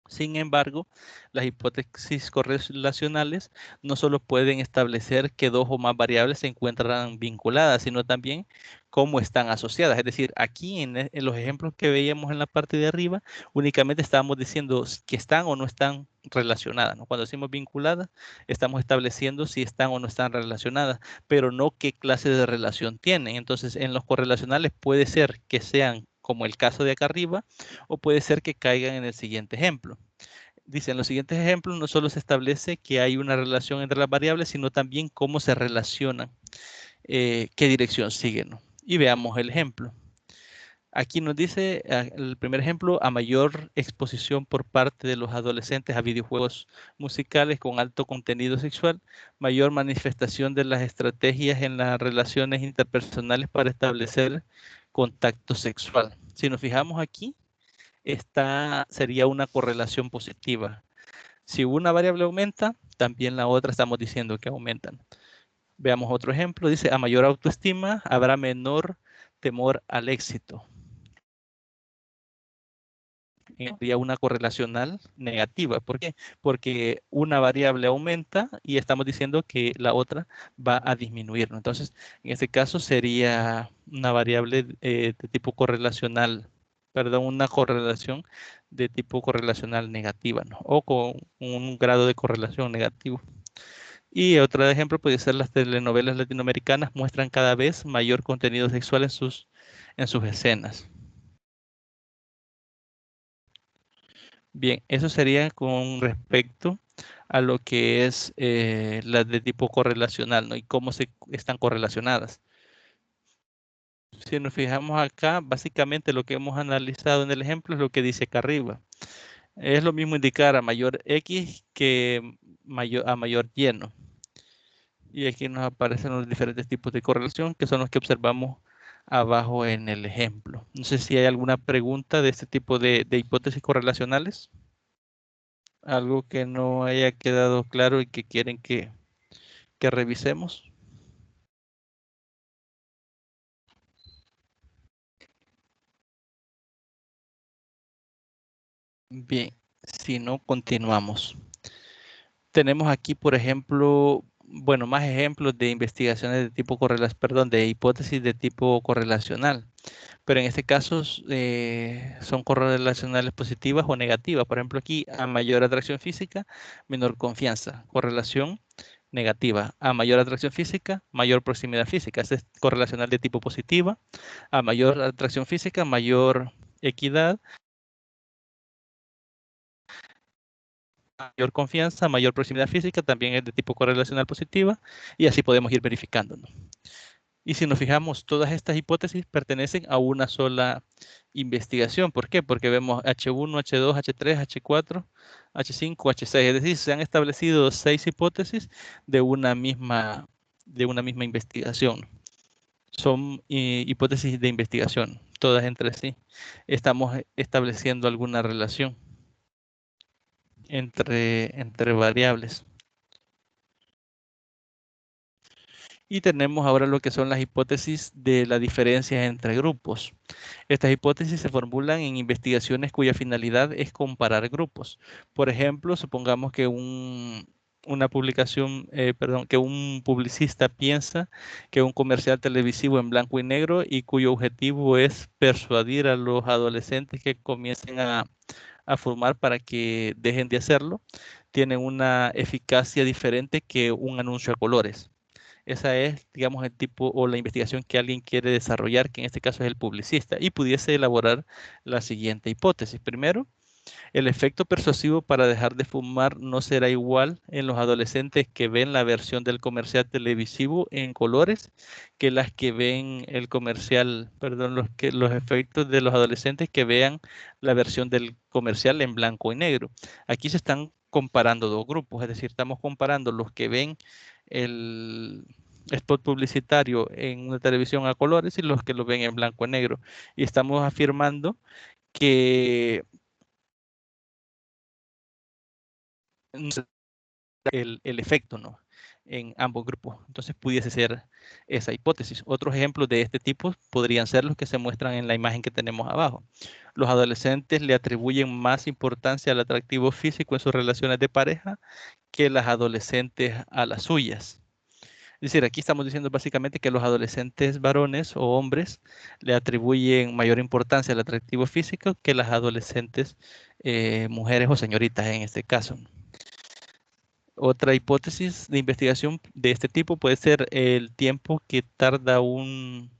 Sin embargo, las hipótesis correlacionales no solo pueden establecer que dos o más variables se encuentran vinculadas, sino también cómo están asociadas. Es decir, aquí en los ejemplos que veíamos en la parte de arriba, únicamente estábamos diciendo que están o no están relacionadas, ¿no? Cuando decimos vinculadas, estamos estableciendo si están o no están relacionadas, pero no qué clase de relación tienen. Entonces, en los correlacionales puede ser que sean como el caso de acá arriba, o puede ser que caigan en el siguiente ejemplo. Dice, en los siguientes ejemplos no solo se establece que hay una relación entre las variables, sino también cómo se relacionan, qué dirección siguen, ¿no? Y veamos el ejemplo. Aquí nos dice el primer ejemplo: a mayor exposición por parte de los adolescentes a videojuegos musicales con alto contenido sexual, mayor manifestación de las estrategias en las relaciones interpersonales para establecer contacto sexual. Si nos fijamos aquí, esta sería una correlación positiva. Si una variable aumenta, también la otra estamos diciendo que aumentan. Veamos otro ejemplo. Dice, a mayor autoestima habrá menor temor al éxito. Sería una correlacional negativa. ¿Por qué? Porque una variable aumenta y estamos diciendo que la otra va a disminuir, ¿no? Entonces, en este caso sería una variable de tipo correlacional, perdón, una correlación de tipo correlacional negativa, ¿no? O con un grado de correlación negativo. Y otro ejemplo puede ser: las telenovelas latinoamericanas muestran cada vez mayor contenido sexual en sus escenas. Bien, eso sería con respecto a lo que es las de tipo correlacional, ¿no? Y cómo se están correlacionadas. Si nos fijamos acá, básicamente lo que hemos analizado en el ejemplo es lo que dice acá arriba. Es lo mismo indicar a mayor X que a mayor Y, ¿no? Y aquí nos aparecen los diferentes tipos de correlación, que son los que observamos abajo en el ejemplo. No sé si hay alguna pregunta de este tipo de hipótesis correlacionales. Algo que no haya quedado claro y que quieren que revisemos. Bien, si no, continuamos. Tenemos aquí, por ejemplo, bueno, más ejemplos de investigaciones de tipo correlacional, perdón, de hipótesis de tipo correlacional. Pero en este caso son correlacionales positivas o negativas. Por ejemplo, aquí, a mayor atracción física, menor confianza. Correlación negativa. A mayor atracción física, mayor proximidad física. Esta es correlacional de tipo positiva. A mayor atracción física, mayor equidad. Mayor confianza, mayor proximidad física, también es de tipo correlacional positiva. Y así podemos ir verificando, ¿no? Y si nos fijamos, todas estas hipótesis pertenecen a una sola investigación. ¿Por qué? Porque vemos H1, H2, H3, H4, H5, H6. Es decir, se han establecido 6 hipótesis de una misma investigación. Son hipótesis de investigación, todas entre sí. Estamos estableciendo alguna relación entre variables. Y tenemos ahora lo que son las hipótesis de la diferencia entre grupos. Estas hipótesis se formulan en investigaciones cuya finalidad es comparar grupos. Por ejemplo, supongamos que una publicación, que un publicista piensa que un comercial televisivo en blanco y negro y cuyo objetivo es persuadir a los adolescentes que comiencen a fumar para que dejen de hacerlo, tiene una eficacia diferente que un anuncio a colores. Esa es, digamos, el tipo o la investigación que alguien quiere desarrollar, que en este caso es el publicista, y pudiese elaborar la siguiente hipótesis. Primero, el efecto persuasivo para dejar de fumar no será igual en los adolescentes que ven la versión del comercial televisivo en colores que las que ven el comercial, perdón, los efectos de los adolescentes que vean la versión del comercial en blanco y negro. Aquí se están comparando dos grupos, es decir, estamos comparando los que ven el spot publicitario en una televisión a colores y los que lo ven en blanco y negro. Y estamos afirmando que el efecto, ¿no? en ambos grupos. Entonces pudiese ser esa hipótesis. Otros ejemplos de este tipo podrían ser los que se muestran en la imagen que tenemos abajo. Los adolescentes le atribuyen más importancia al atractivo físico en sus relaciones de pareja que las adolescentes a las suyas. Es decir, aquí estamos diciendo básicamente que los adolescentes varones o hombres le atribuyen mayor importancia al atractivo físico que las adolescentes mujeres o señoritas en este caso. Otra hipótesis de investigación de este tipo puede ser el tiempo que tarda en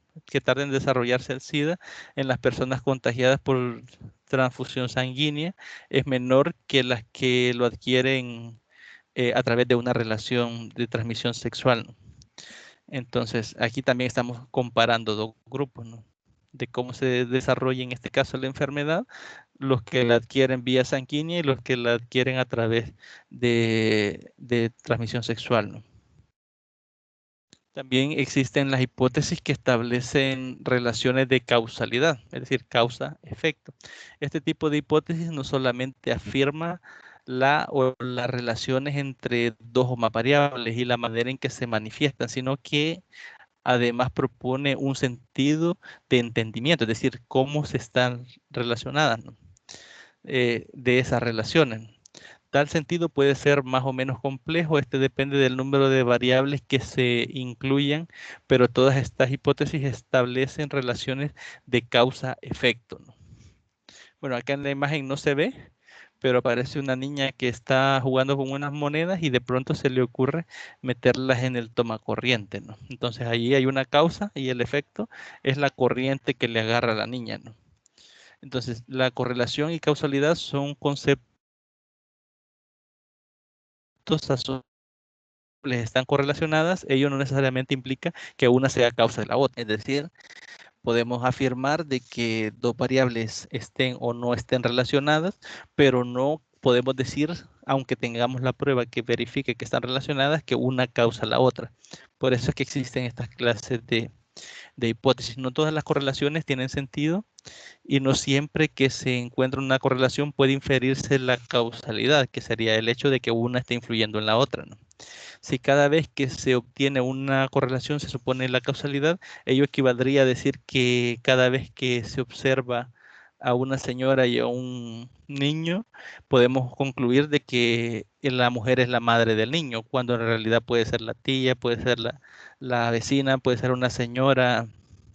desarrollarse el SIDA en las personas contagiadas por transfusión sanguínea es menor que las que lo adquieren a través de una relación de transmisión sexual, ¿no? Entonces, aquí también estamos comparando dos grupos, ¿no? De cómo se desarrolla en este caso la enfermedad, los que la adquieren vía sanguínea y los que la adquieren a través de transmisión sexual, ¿no? También existen las hipótesis que establecen relaciones de causalidad, es decir, causa-efecto. Este tipo de hipótesis no solamente afirma las relaciones entre dos o más variables y la manera en que se manifiestan, sino que además propone un sentido de entendimiento, es decir, cómo se están relacionadas, ¿no? De esas relaciones. Tal sentido puede ser más o menos complejo, este depende del número de variables que se incluyan, pero todas estas hipótesis establecen relaciones de causa-efecto, ¿no? Bueno, acá en la imagen no se ve, pero aparece una niña que está jugando con unas monedas y de pronto se le ocurre meterlas en el tomacorriente, ¿no? Entonces allí hay una causa y el efecto es la corriente que le agarra a la niña, ¿no? Entonces la correlación y causalidad son conceptos asociables, están correlacionadas, ello no necesariamente implica que una sea causa de la otra. Es decir, podemos afirmar de que dos variables estén o no estén relacionadas, pero no podemos decir, aunque tengamos la prueba que verifique que están relacionadas, que una causa la otra. Por eso es que existen estas clases de hipótesis. No todas las correlaciones tienen sentido y no siempre que se encuentra una correlación puede inferirse la causalidad, que sería el hecho de que una esté influyendo en la otra, ¿no? Si cada vez que se obtiene una correlación se supone la causalidad, ello equivaldría a decir que cada vez que se observa a una señora y a un niño, podemos concluir de que la mujer es la madre del niño, cuando en realidad puede ser la tía, puede ser la vecina, puede ser una señora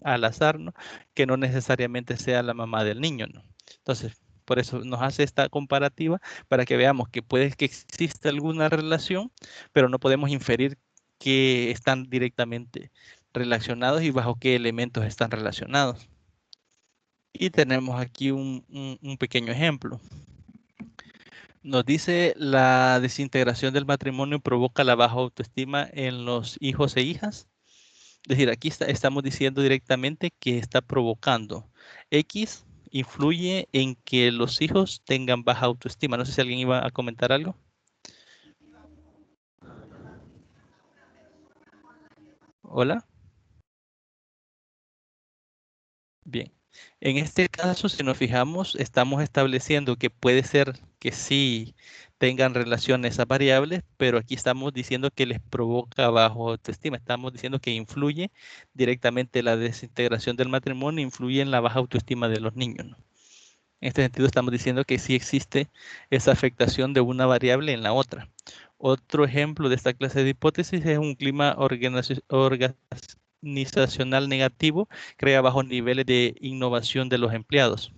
al azar, ¿no? Que no necesariamente sea la mamá del niño, ¿no? Entonces, por eso nos hace esta comparativa para que veamos que puede que exista alguna relación, pero no podemos inferir que están directamente relacionados y bajo qué elementos están relacionados. Y tenemos aquí un pequeño ejemplo. Nos dice la desintegración del matrimonio provoca la baja autoestima en los hijos e hijas. Es decir, aquí estamos diciendo directamente que está provocando. X influye en que los hijos tengan baja autoestima. No sé si alguien iba a comentar algo. Hola. Bien. En este caso, si nos fijamos, estamos estableciendo que puede ser que sí tengan relación esas variables, pero aquí estamos diciendo que les provoca baja autoestima. Estamos diciendo que influye directamente la desintegración del matrimonio, influye en la baja autoestima de los niños, ¿no? En este sentido, estamos diciendo que sí existe esa afectación de una variable en la otra. Otro ejemplo de esta clase de hipótesis es un clima organizacional negativo, crea bajos niveles de innovación de los empleados.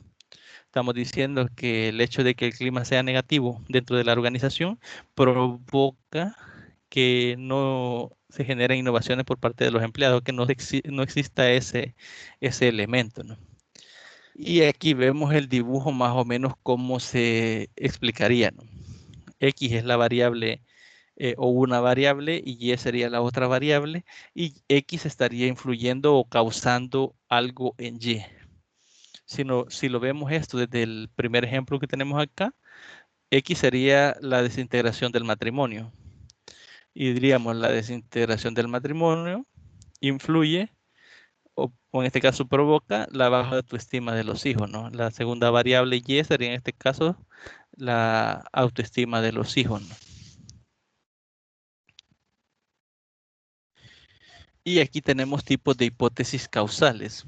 Estamos diciendo que el hecho de que el clima sea negativo dentro de la organización provoca que no se generen innovaciones por parte de los empleados, que no exista ese elemento, ¿no? Y aquí vemos el dibujo más o menos cómo se explicaría, ¿no? X es la variable o una variable y Y sería la otra variable y X estaría influyendo o causando algo en Y. Si lo vemos esto desde el primer ejemplo que tenemos acá, X sería la desintegración del matrimonio. Y diríamos la desintegración del matrimonio influye o en este caso provoca la baja autoestima de los hijos, ¿no? La segunda variable Y sería en este caso la autoestima de los hijos, ¿no? Y aquí tenemos tipos de hipótesis causales,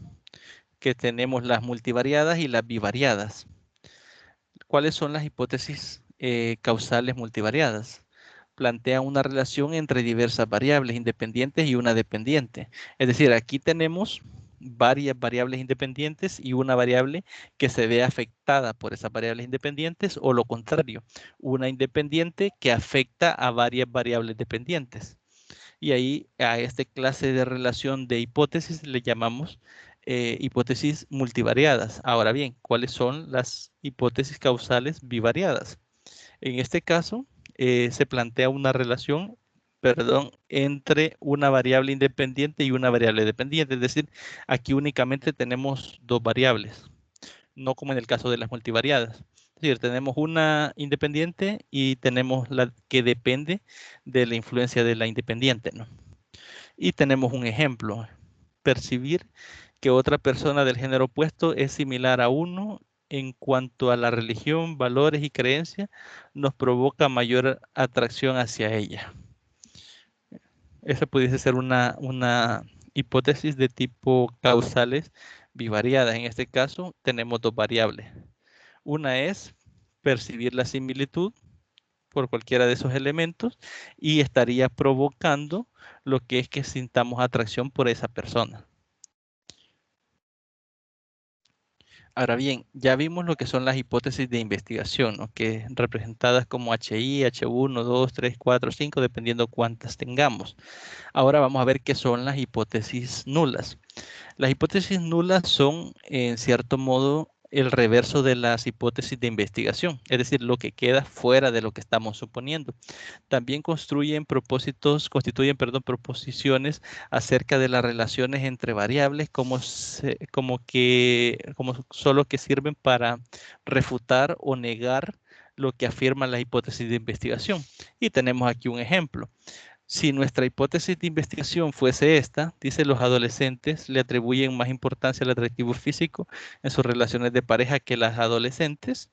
que tenemos las multivariadas y las bivariadas. ¿Cuáles son las hipótesis causales multivariadas? Plantean una relación entre diversas variables independientes y una dependiente. Es decir, aquí tenemos varias variables independientes y una variable que se ve afectada por esas variables independientes, o lo contrario, una independiente que afecta a varias variables dependientes. Y ahí a esta clase de relación de hipótesis le llamamos hipótesis multivariadas. Ahora bien, ¿cuáles son las hipótesis causales bivariadas? En este caso, se plantea una relación, entre una variable independiente y una variable dependiente. Es decir, aquí únicamente tenemos dos variables, no como en el caso de las multivariadas. Es decir, tenemos una independiente y tenemos la que depende de la influencia de la independiente, ¿no? Y tenemos un ejemplo: percibir que otra persona del género opuesto es similar a uno en cuanto a la religión, valores y creencias, nos provoca mayor atracción hacia ella. Esa pudiese ser una hipótesis de tipo causales bivariadas. En este caso tenemos dos variables. Una es percibir la similitud por cualquiera de esos elementos y estaría provocando lo que es que sintamos atracción por esa persona. Ahora bien, ya vimos lo que son las hipótesis de investigación, ¿no? Que representadas como HI, H1, 2, 3, 4, 5, dependiendo cuántas tengamos. Ahora vamos a ver qué son las hipótesis nulas. Las hipótesis nulas son, en cierto modo, el reverso de las hipótesis de investigación, es decir, lo que queda fuera de lo que estamos suponiendo. También constituyen proposiciones acerca de las relaciones entre variables, como solo que sirven para refutar o negar lo que afirman las hipótesis de investigación. Y tenemos aquí un ejemplo. Si nuestra hipótesis de investigación fuese esta, dice: los adolescentes le atribuyen más importancia al atractivo físico en sus relaciones de pareja que las adolescentes.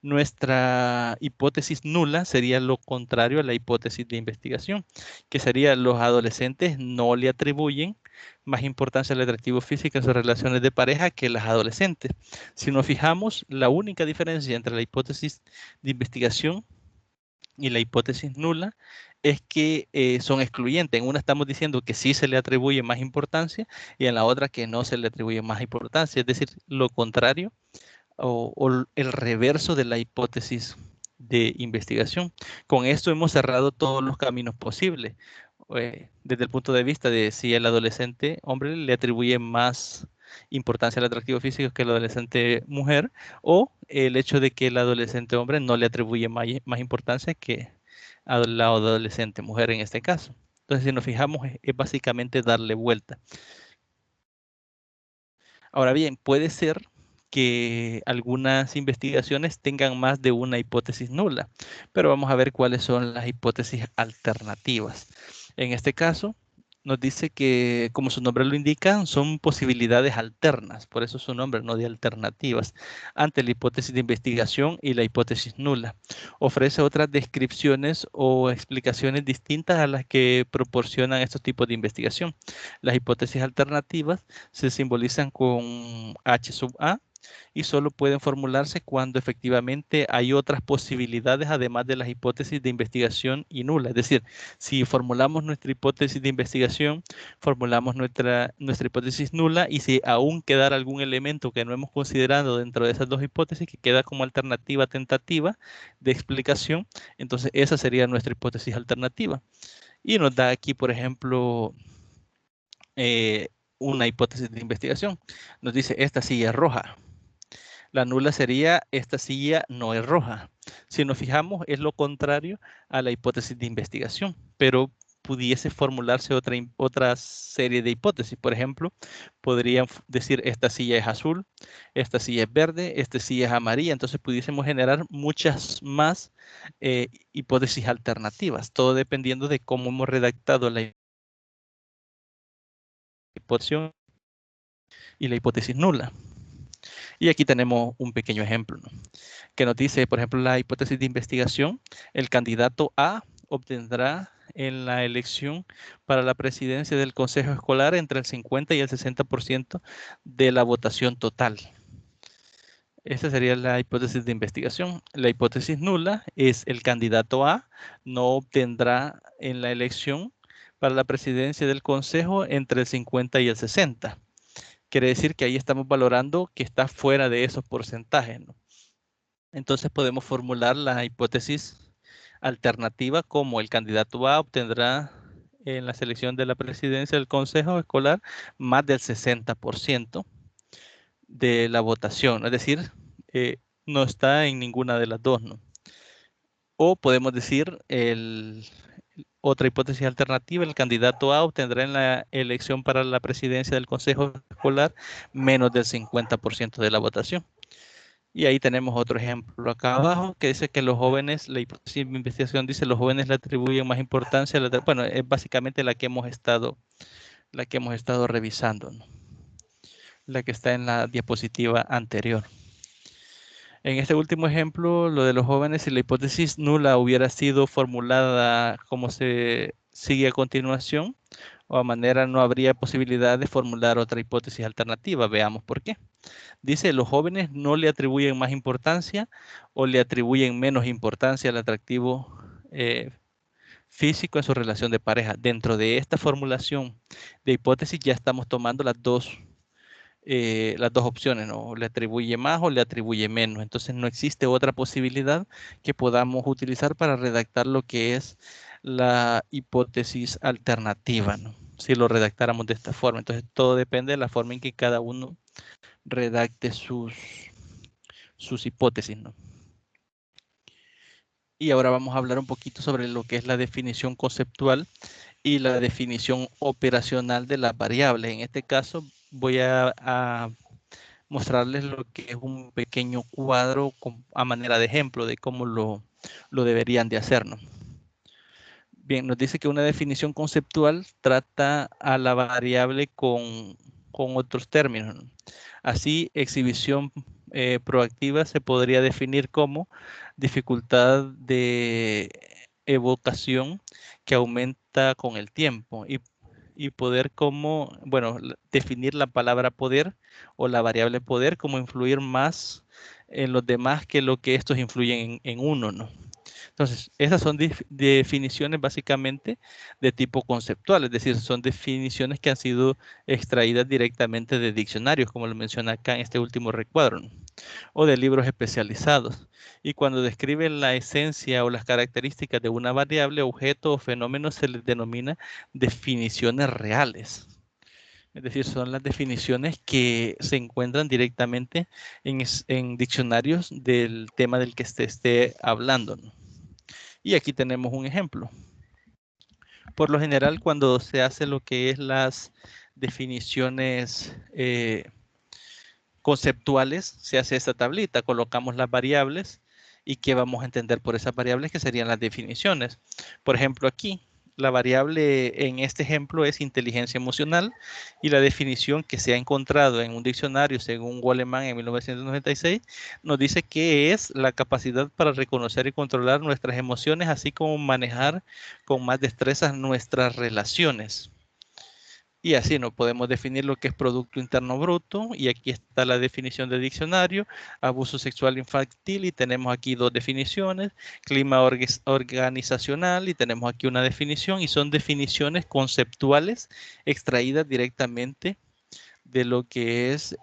Nuestra hipótesis nula sería lo contrario a la hipótesis de investigación, que sería: los adolescentes no le atribuyen más importancia al atractivo físico en sus relaciones de pareja que las adolescentes. Si nos fijamos, la única diferencia entre la hipótesis de investigación y la hipótesis nula es que son excluyentes. En una estamos diciendo que sí se le atribuye más importancia y en la otra que no se le atribuye más importancia, es decir, lo contrario o el reverso de la hipótesis de investigación. Con esto hemos cerrado todos los caminos posibles, desde el punto de vista de si el adolescente hombre le atribuye más importancia al atractivo físico que el adolescente mujer, o el hecho de que el adolescente hombre no le atribuye más importancia que a la adolescente mujer en este caso. Entonces, si nos fijamos, es básicamente darle vuelta. Ahora bien, puede ser que algunas investigaciones tengan más de una hipótesis nula, pero vamos a ver cuáles son las hipótesis alternativas. En este caso, nos dice que, como su nombre lo indica, son posibilidades alternas, por eso su nombre, no de alternativas, ante la hipótesis de investigación y la hipótesis nula. Ofrece otras descripciones o explicaciones distintas a las que proporcionan estos tipos de investigación. Las hipótesis alternativas se simbolizan con H sub A y solo pueden formularse cuando efectivamente hay otras posibilidades además de las hipótesis de investigación y nula. Es decir, si formulamos nuestra hipótesis de investigación, formulamos nuestra hipótesis nula, y si aún quedara algún elemento que no hemos considerado dentro de esas dos hipótesis, que queda como alternativa tentativa de explicación, entonces esa sería nuestra hipótesis alternativa. Y nos da aquí, por ejemplo, una hipótesis de investigación. Nos dice: esta silla es roja. La nula sería: esta silla no es roja. Si nos fijamos, es lo contrario a la hipótesis de investigación, pero pudiese formularse otra serie de hipótesis. Por ejemplo, podrían decir: esta silla es azul, esta silla es verde, esta silla es amarilla. Entonces pudiésemos generar muchas más hipótesis alternativas, todo dependiendo de cómo hemos redactado la hipótesis y la hipótesis nula. Y aquí tenemos un pequeño ejemplo, ¿no?, que nos dice, por ejemplo, la hipótesis de investigación: el candidato A obtendrá en la elección para la presidencia del consejo escolar entre el 50 y el 60% de la votación total. Esta sería la hipótesis de investigación. La hipótesis nula es el candidato A no obtendrá en la elección para la presidencia del consejo entre el 50 y el 60. Quiere decir que ahí estamos valorando que está fuera de esos porcentajes, ¿no? Entonces podemos formular la hipótesis alternativa como el candidato A obtendrá en la selección de la presidencia del consejo escolar más del 60% de la votación, es decir, no está en ninguna de las dos, ¿no? O podemos decir otra hipótesis alternativa, el candidato A obtendrá en la elección para la presidencia del consejo escolar menos del 50% de la votación. Y ahí tenemos otro ejemplo acá abajo que dice que los jóvenes, la hipótesis de investigación dice los jóvenes le atribuyen más importancia, bueno, es básicamente la que hemos estado revisando, ¿no? La que está en la diapositiva anterior. En este último ejemplo, lo de los jóvenes, si la hipótesis nula hubiera sido formulada como se sigue a continuación, o a manera no habría posibilidad de formular otra hipótesis alternativa. Veamos por qué. Dice, los jóvenes no le atribuyen más importancia o le atribuyen menos importancia al atractivo físico en su relación de pareja. Dentro de esta formulación de hipótesis ya estamos tomando las dos opciones, ¿no? Le atribuye más o le atribuye menos. Entonces no existe otra posibilidad que podamos utilizar para redactar lo que es la hipótesis alternativa, ¿no? Si lo redactáramos de esta forma. Entonces todo depende de la forma en que cada uno redacte sus hipótesis, ¿no? Y ahora vamos a hablar un poquito sobre lo que es la definición conceptual y la definición operacional de las variables. En este caso voy a mostrarles lo que es un pequeño cuadro a manera de ejemplo de cómo lo deberían de hacer, ¿no? Bien, nos dice que una definición conceptual trata a la variable con otros términos, ¿no? Así, exhibición proactiva se podría definir como dificultad de evocación que aumenta con el tiempo y poder como, bueno, definir la palabra poder o la variable poder como influir más en los demás que lo que estos influyen en uno, ¿no? Entonces, esas son definiciones básicamente de tipo conceptual, es decir, son definiciones que han sido extraídas directamente de diccionarios, como lo menciona acá en este último recuadro, ¿no? O de libros especializados. Y cuando describen la esencia o las características de una variable, objeto o fenómeno, se les denomina definiciones reales. Es decir, son las definiciones que se encuentran directamente en diccionarios del tema del que se esté hablando, ¿no? Y aquí tenemos un ejemplo. Por lo general, cuando se hace lo que es las definiciones conceptuales, se hace esta tablita, colocamos las variables y qué vamos a entender por esas variables que serían las definiciones. Por ejemplo, aquí la variable en este ejemplo es inteligencia emocional y la definición que se ha encontrado en un diccionario según Goleman en 1996 nos dice que es la capacidad para reconocer y controlar nuestras emociones, así como manejar con más destreza nuestras relaciones. Y así no podemos definir lo que es Producto Interno Bruto. Y aquí está la definición de diccionario. Abuso sexual infantil. Y tenemos aquí dos definiciones. Clima organizacional. Y tenemos aquí una definición. Y son definiciones conceptuales extraídas directamente de lo que es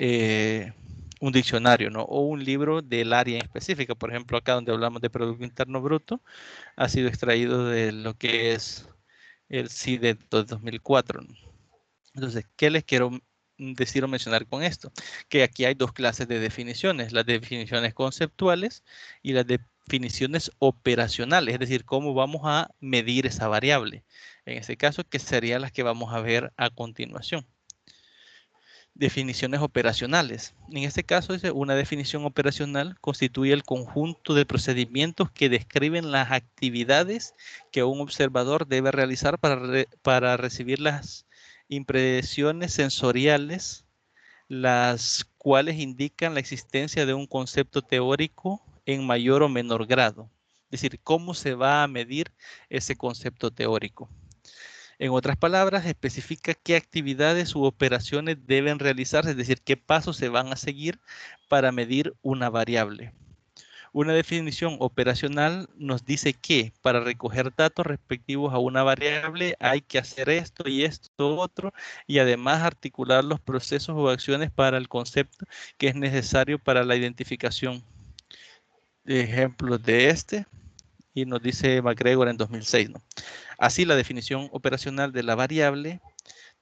un diccionario, ¿no? O un libro del área en específica. Por ejemplo, acá donde hablamos de Producto Interno Bruto, ha sido extraído de lo que es el CIDE 2004, ¿no? Entonces, ¿qué les quiero decir o mencionar con esto? Que aquí hay dos clases de definiciones, las definiciones conceptuales y las definiciones operacionales, es decir, cómo vamos a medir esa variable. En este caso, que serían las que vamos a ver a continuación. Definiciones operacionales. En este caso, una definición operacional constituye el conjunto de procedimientos que describen las actividades que un observador debe realizar para recibir las impresiones sensoriales, las cuales indican la existencia de un concepto teórico en mayor o menor grado. Es decir, cómo se va a medir ese concepto teórico. En otras palabras, especifica qué actividades u operaciones deben realizarse, es decir, qué pasos se van a seguir para medir una variable. Una definición operacional nos dice que para recoger datos respectivos a una variable hay que hacer esto y esto otro, y además articular los procesos o acciones para el concepto que es necesario para la identificación. Ejemplos de este, y nos dice McGregor en 2006, ¿no? Así, la definición operacional de la variable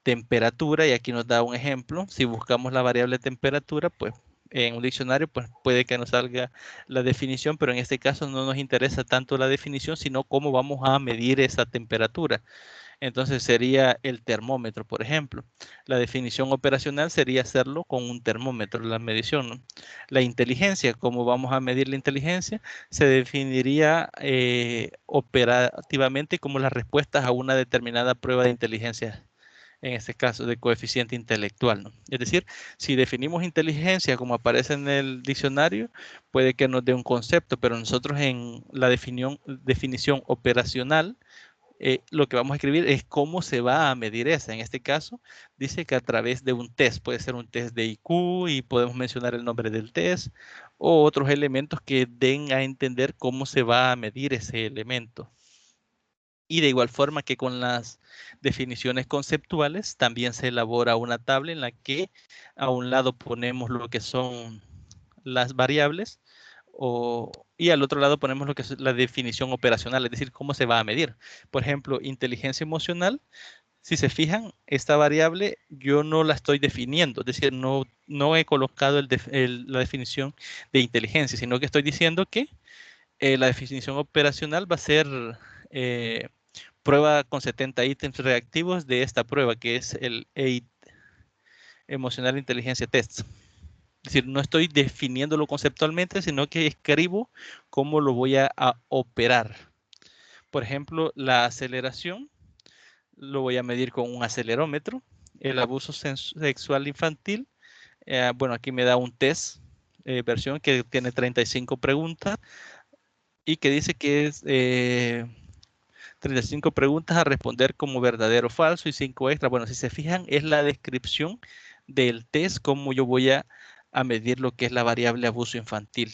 temperatura, y aquí nos da un ejemplo. Si buscamos la variable temperatura, pues en un diccionario, pues puede que nos salga la definición, pero en este caso no nos interesa tanto la definición, sino cómo vamos a medir esa temperatura. Entonces sería el termómetro, por ejemplo. La definición operacional sería hacerlo con un termómetro, la medición, ¿no? La inteligencia, ¿cómo vamos a medir la inteligencia? Se definiría operativamente como las respuestas a una determinada prueba de inteligencia, en este caso de coeficiente intelectual, ¿no? Es decir, si definimos inteligencia como aparece en el diccionario, puede que nos dé un concepto, pero nosotros en la definición operacional, lo que vamos a escribir es cómo se va a medir esa. En este caso, dice que a través de un test, puede ser un test de IQ y podemos mencionar el nombre del test o otros elementos que den a entender cómo se va a medir ese elemento. Y de igual forma que con las definiciones conceptuales, también se elabora una tabla en la que a un lado ponemos lo que son las variables y al otro lado ponemos lo que es la definición operacional, es decir, cómo se va a medir. Por ejemplo, inteligencia emocional, si se fijan, esta variable yo no la estoy definiendo, es decir, no he colocado la definición de inteligencia, sino que estoy diciendo que la definición operacional va a ser prueba con 70 ítems reactivos de esta prueba, que es el EIT, Emocional Inteligencia Test. Es decir, no estoy definiéndolo conceptualmente, sino que escribo cómo lo voy a operar. Por ejemplo, la aceleración lo voy a medir con un acelerómetro. El abuso sexual infantil, bueno, aquí me da un test versión que tiene 35 preguntas y que dice que es 35 preguntas a responder como verdadero o falso y 5 extras. Bueno, si se fijan, es la descripción del test, cómo yo voy a medir lo que es la variable abuso infantil.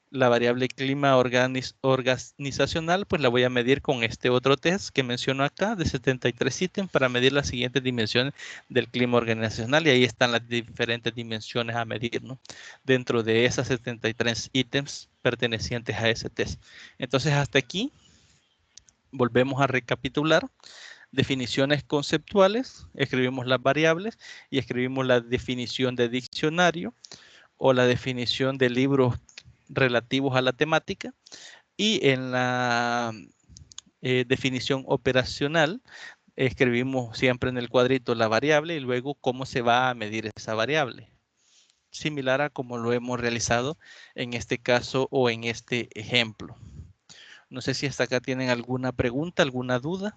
La variable clima organizacional, pues la voy a medir con este otro test que menciono acá, de 73 ítems, para medir las siguientes dimensiones del clima organizacional, y ahí están las diferentes dimensiones a medir, ¿no? Dentro de esas 73 ítems pertenecientes a ese test. Entonces, hasta aquí volvemos a recapitular. Definiciones conceptuales, escribimos las variables y escribimos la definición de diccionario o la definición de libros relativos a la temática, y en la definición operacional escribimos siempre en el cuadrito la variable y luego cómo se va a medir esa variable, similar a como lo hemos realizado en este caso o en este ejemplo. No sé si hasta acá tienen alguna pregunta, alguna duda,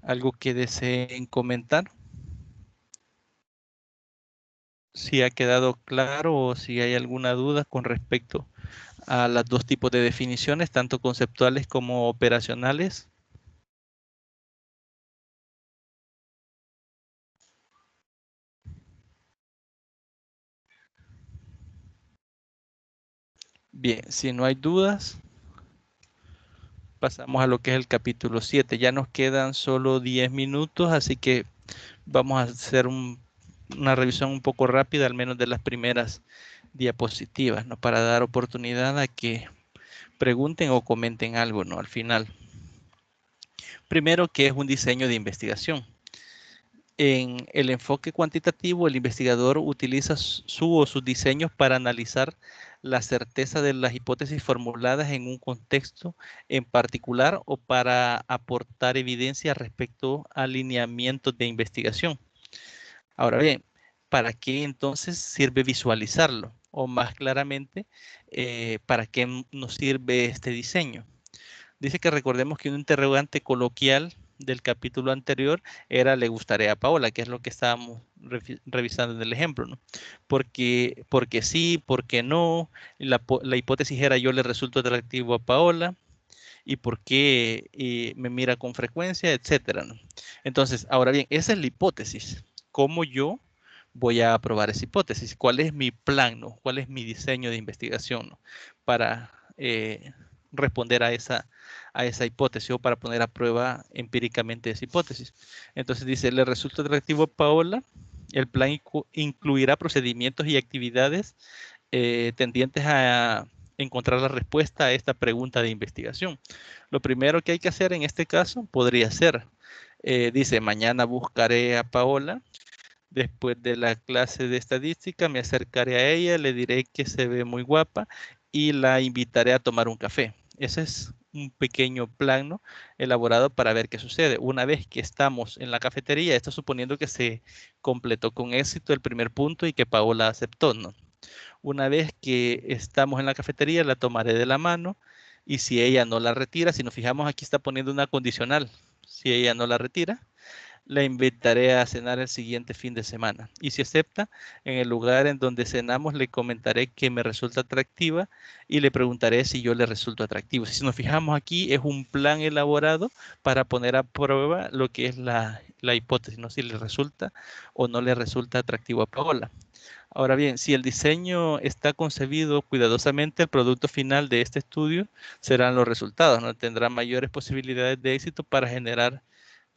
algo que deseen comentar. Si ha quedado claro o si hay alguna duda con respecto a los dos tipos de definiciones, tanto conceptuales como operacionales. Bien, si no hay dudas, pasamos a lo que es el capítulo 7. Ya nos quedan solo 10 minutos, así que vamos a hacer una revisión un poco rápida, al menos de las primeras diapositivas, ¿no? Para dar oportunidad a que pregunten o comenten algo, ¿no? Al final. Primero, ¿qué es un diseño de investigación? En el enfoque cuantitativo, el investigador utiliza sus diseños para analizar la certeza de las hipótesis formuladas en un contexto en particular o para aportar evidencia respecto a lineamientos de investigación. Ahora bien, ¿para qué entonces sirve visualizarlo? O más claramente, ¿para qué nos sirve este diseño? Dice que recordemos que un interrogante coloquial del capítulo anterior era ¿le gustaría a Paola? Que es lo que estábamos revisando en el ejemplo, ¿no? Porque sí, porque no, la hipótesis era yo le resulto atractivo a Paola, y por qué me mira con frecuencia, etcétera, ¿no? Entonces, ahora bien, esa es la hipótesis. ¿Cómo yo voy a probar esa hipótesis? ¿Cuál es mi plan, ¿no? ¿Cuál es mi diseño de investigación, ¿no? Para responder a esa hipótesis o para poner a prueba empíricamente esa hipótesis? Entonces dice, ¿le resulta atractivo a Paola? El plan incluirá procedimientos y actividades tendientes a encontrar la respuesta a esta pregunta de investigación. Lo primero que hay que hacer en este caso podría ser, dice, mañana buscaré a Paola, después de la clase de estadística me acercaré a ella, le diré que se ve muy guapa y la invitaré a tomar un café. Ese es un pequeño plan, ¿no?, elaborado para ver qué sucede. Una vez que estamos en la cafetería, esto suponiendo que se completó con éxito el primer punto y que Paola aceptó, ¿no? Una vez que estamos en la cafetería, la tomaré de la mano y si ella no la retira, si nos fijamos aquí está poniendo una condicional, si ella no la retira, la invitaré a cenar el siguiente fin de semana. Y si acepta, en el lugar en donde cenamos le comentaré que me resulta atractiva y le preguntaré si yo le resulto atractivo. Si nos fijamos aquí, es un plan elaborado para poner a prueba lo que es la hipótesis, ¿no? Si le resulta o no le resulta atractivo a Paola. Ahora bien, si el diseño está concebido cuidadosamente, el producto final de este estudio serán los resultados, ¿no? Tendrá mayores posibilidades de éxito para generar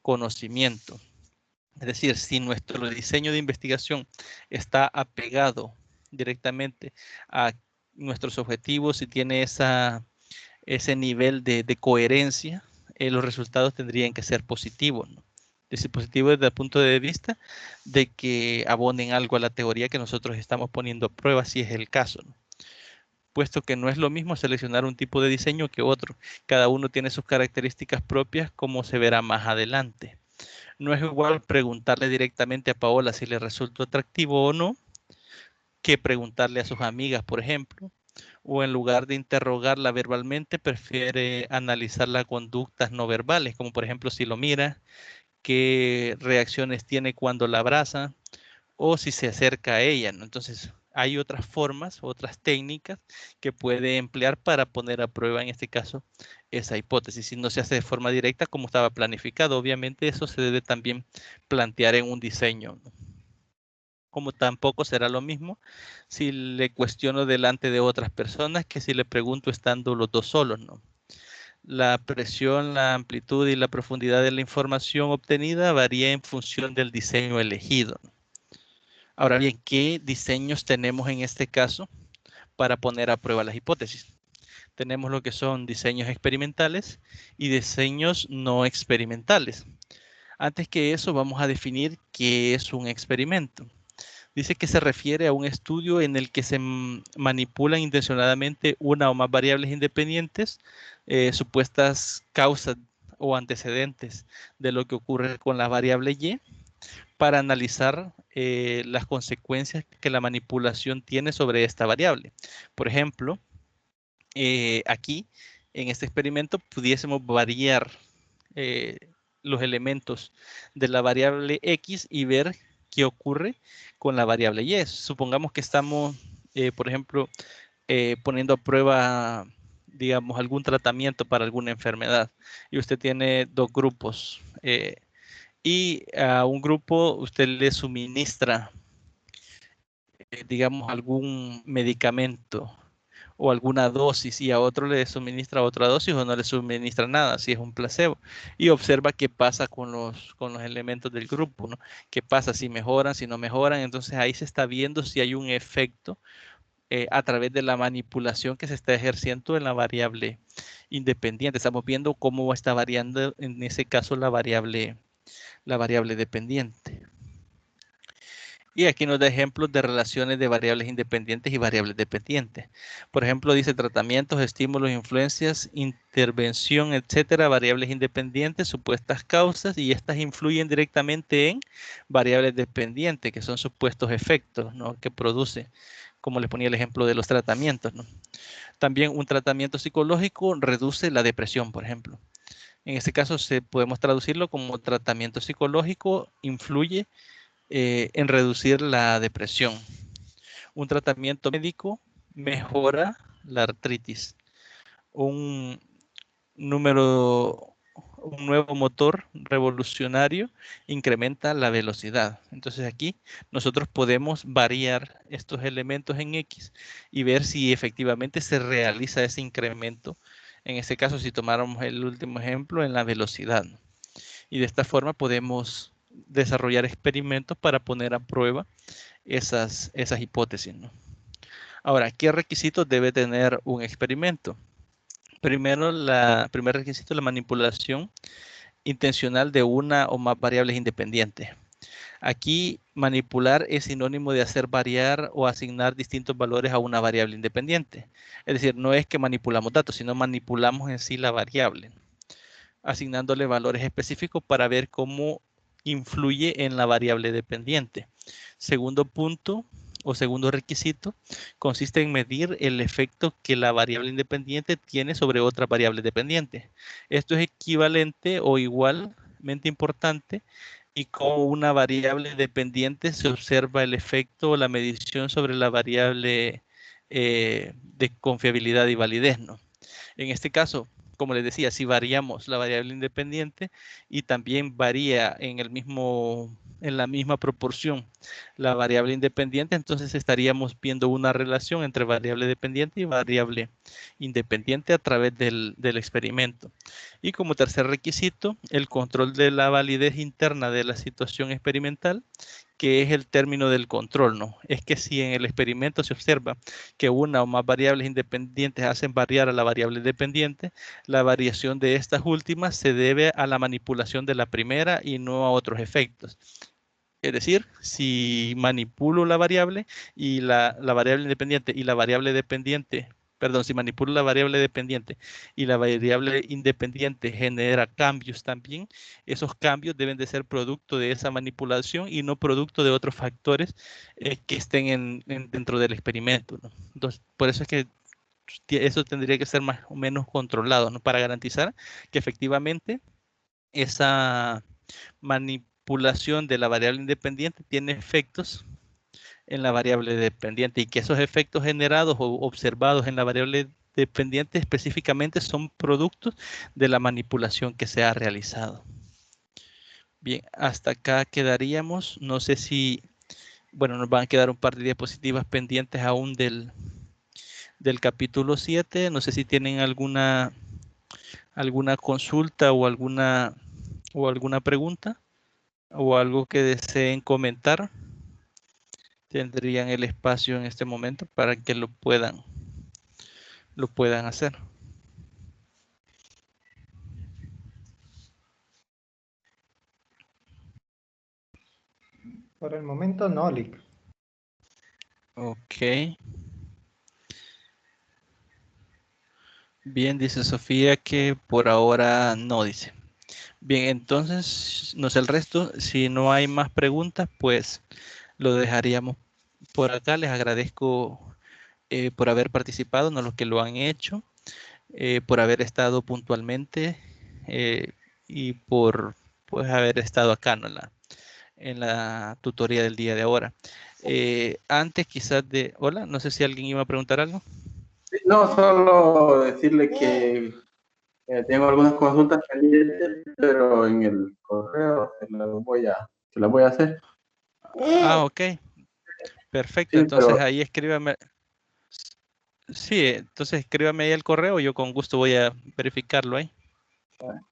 conocimiento. Es decir, si nuestro diseño de investigación está apegado directamente a nuestros objetivos y tiene ese nivel de coherencia, los resultados tendrían que ser positivos, ¿no? Es decir, positivo desde el punto de vista de que abonen algo a la teoría que nosotros estamos poniendo a prueba, si es el caso, ¿no? Puesto que no es lo mismo seleccionar un tipo de diseño que otro. Cada uno tiene sus características propias, como se verá más adelante. No es igual preguntarle directamente a Paola si le resultó atractivo o no, que preguntarle a sus amigas, por ejemplo, o en lugar de interrogarla verbalmente, prefiere analizar las conductas no verbales, como por ejemplo si lo mira, qué reacciones tiene cuando la abraza o si se acerca a ella, ¿no? Entonces, hay otras formas, otras técnicas que puede emplear para poner a prueba, en este caso, esa hipótesis. Si no se hace de forma directa como estaba planificado, obviamente eso se debe también plantear en un diseño, ¿no? Como tampoco será lo mismo si le cuestiono delante de otras personas que si le pregunto estando los dos solos, ¿no? La presión, la amplitud y la profundidad de la información obtenida varía en función del diseño elegido. Ahora bien, ¿qué diseños tenemos en este caso para poner a prueba las hipótesis? Tenemos lo que son diseños experimentales y diseños no experimentales. Antes que eso, vamos a definir qué es un experimento. Dice que se refiere a un estudio en el que se manipulan intencionadamente una o más variables independientes, supuestas causas o antecedentes de lo que ocurre con la variable Y, para analizar las consecuencias que la manipulación tiene sobre esta variable. Por ejemplo, aquí en este experimento pudiésemos variar los elementos de la variable X y ver qué ocurre con la variable Y. Supongamos que estamos, por ejemplo, poniendo a prueba, digamos, algún tratamiento para alguna enfermedad y usted tiene dos grupos y a un grupo usted le suministra, digamos, algún medicamento o alguna dosis y a otro le suministra otra dosis o no le suministra nada, si es un placebo, y observa qué pasa con los elementos del grupo, ¿no? ¿Qué pasa si mejoran, si no mejoran? Entonces ahí se está viendo si hay un efecto a través de la manipulación que se está ejerciendo en la variable independiente. Estamos viendo cómo está variando en ese caso la variable dependiente. Y aquí nos da ejemplos de relaciones de variables independientes y variables dependientes. Por ejemplo, dice tratamientos, estímulos, influencias, intervención, etcétera, variables independientes, supuestas causas, y estas influyen directamente en variables dependientes, que son supuestos efectos, ¿no?, que produce, como les ponía el ejemplo de los tratamientos, ¿no? También un tratamiento psicológico reduce la depresión, por ejemplo. En este caso podemos traducirlo como tratamiento psicológico influye en reducir la depresión. Un tratamiento médico mejora la artritis. Un un nuevo motor revolucionario incrementa la velocidad. Entonces aquí nosotros podemos variar estos elementos en X y ver si efectivamente se realiza ese incremento. En este caso, si tomáramos el último ejemplo, en la velocidad. Y de esta forma podemos desarrollar experimentos para poner a prueba esas hipótesis, ¿no? Ahora, ¿qué requisitos debe tener un experimento? Primero, primer requisito, la manipulación intencional de una o más variables independientes. Aquí, manipular es sinónimo de hacer variar o asignar distintos valores a una variable independiente. Es decir, no es que manipulamos datos, sino manipulamos en sí la variable, asignándole valores específicos para ver cómo influye en la variable dependiente. Segundo punto o segundo requisito consiste en medir el efecto que la variable independiente tiene sobre otra variable dependiente. Esto es equivalente o igualmente importante y como una variable dependiente se observa el efecto o la medición sobre la variable de confiabilidad y validez, ¿no? En este caso, como les decía, si variamos la variable independiente y también varía en la misma proporción la variable independiente, entonces estaríamos viendo una relación entre variable dependiente y variable independiente a través del experimento. Y como tercer requisito, el control de la validez interna de la situación experimental, que es el término del control, ¿no? Es que si en el experimento se observa que una o más variables independientes hacen variar a la variable dependiente, la variación de estas últimas se debe a la manipulación de la primera y no a otros efectos. Es decir, si manipulo la variable y la variable independiente y la variable dependiente, perdón, si manipulo la variable dependiente y la variable independiente genera cambios también, esos cambios deben de ser producto de esa manipulación y no producto de otros factores que estén dentro del experimento, ¿no? Entonces, por eso es que eso tendría que ser más o menos controlado, ¿no? Para garantizar que efectivamente esa manipulación de la variable independiente tiene efectos en la variable dependiente y que esos efectos generados o observados en la variable dependiente específicamente son productos de la manipulación que se ha realizado. Bien, hasta acá quedaríamos. No sé si, bueno, nos van a quedar un par de diapositivas pendientes aún del capítulo 7. No sé si tienen alguna consulta o alguna pregunta o algo que deseen comentar. Tendrían el espacio en este momento para que lo puedan hacer. Por el momento no, Lick. Ok. Bien, dice Sofía que por ahora no, dice. Bien, entonces, no sé el resto. Si no hay más preguntas, pues lo dejaríamos por acá. Les agradezco por haber participado, no los que lo han hecho, por haber estado puntualmente y por pues, haber estado acá, ¿no? en la tutoría del día de ahora. Antes quizás de... Hola, no sé si alguien iba a preguntar algo. No, solo decirle que tengo algunas consultas pendientes, pero en el correo se las voy a hacer. Ah, ok. Perfecto, Sí, entonces pero ahí escríbame. Sí, entonces escríbame ahí el correo, yo con gusto voy a verificarlo ahí.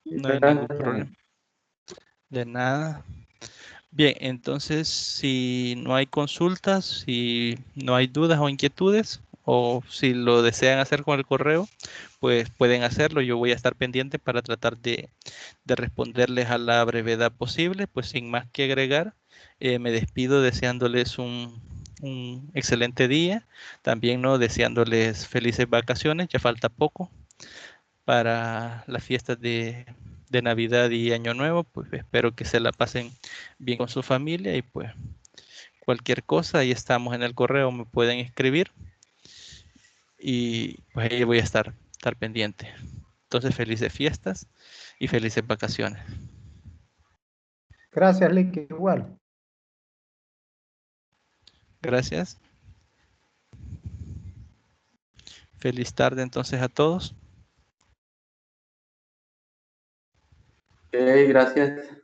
No hay ningún problema. De nada. Bien, entonces si no hay consultas, si no hay dudas o inquietudes, o si lo desean hacer con el correo, pues pueden hacerlo. Yo voy a estar pendiente para tratar de responderles a la brevedad posible. Pues sin más que agregar, me despido deseándoles un excelente día. También no deseándoles felices vacaciones. Ya falta poco para las fiestas de Navidad y Año Nuevo. Pues espero que se la pasen bien con su familia y pues cualquier cosa, ahí estamos en el correo, me pueden escribir y pues ahí voy a estar pendiente. Entonces, felices fiestas y felices vacaciones. Gracias, Lick, igual. Gracias. Feliz tarde entonces a todos. gracias.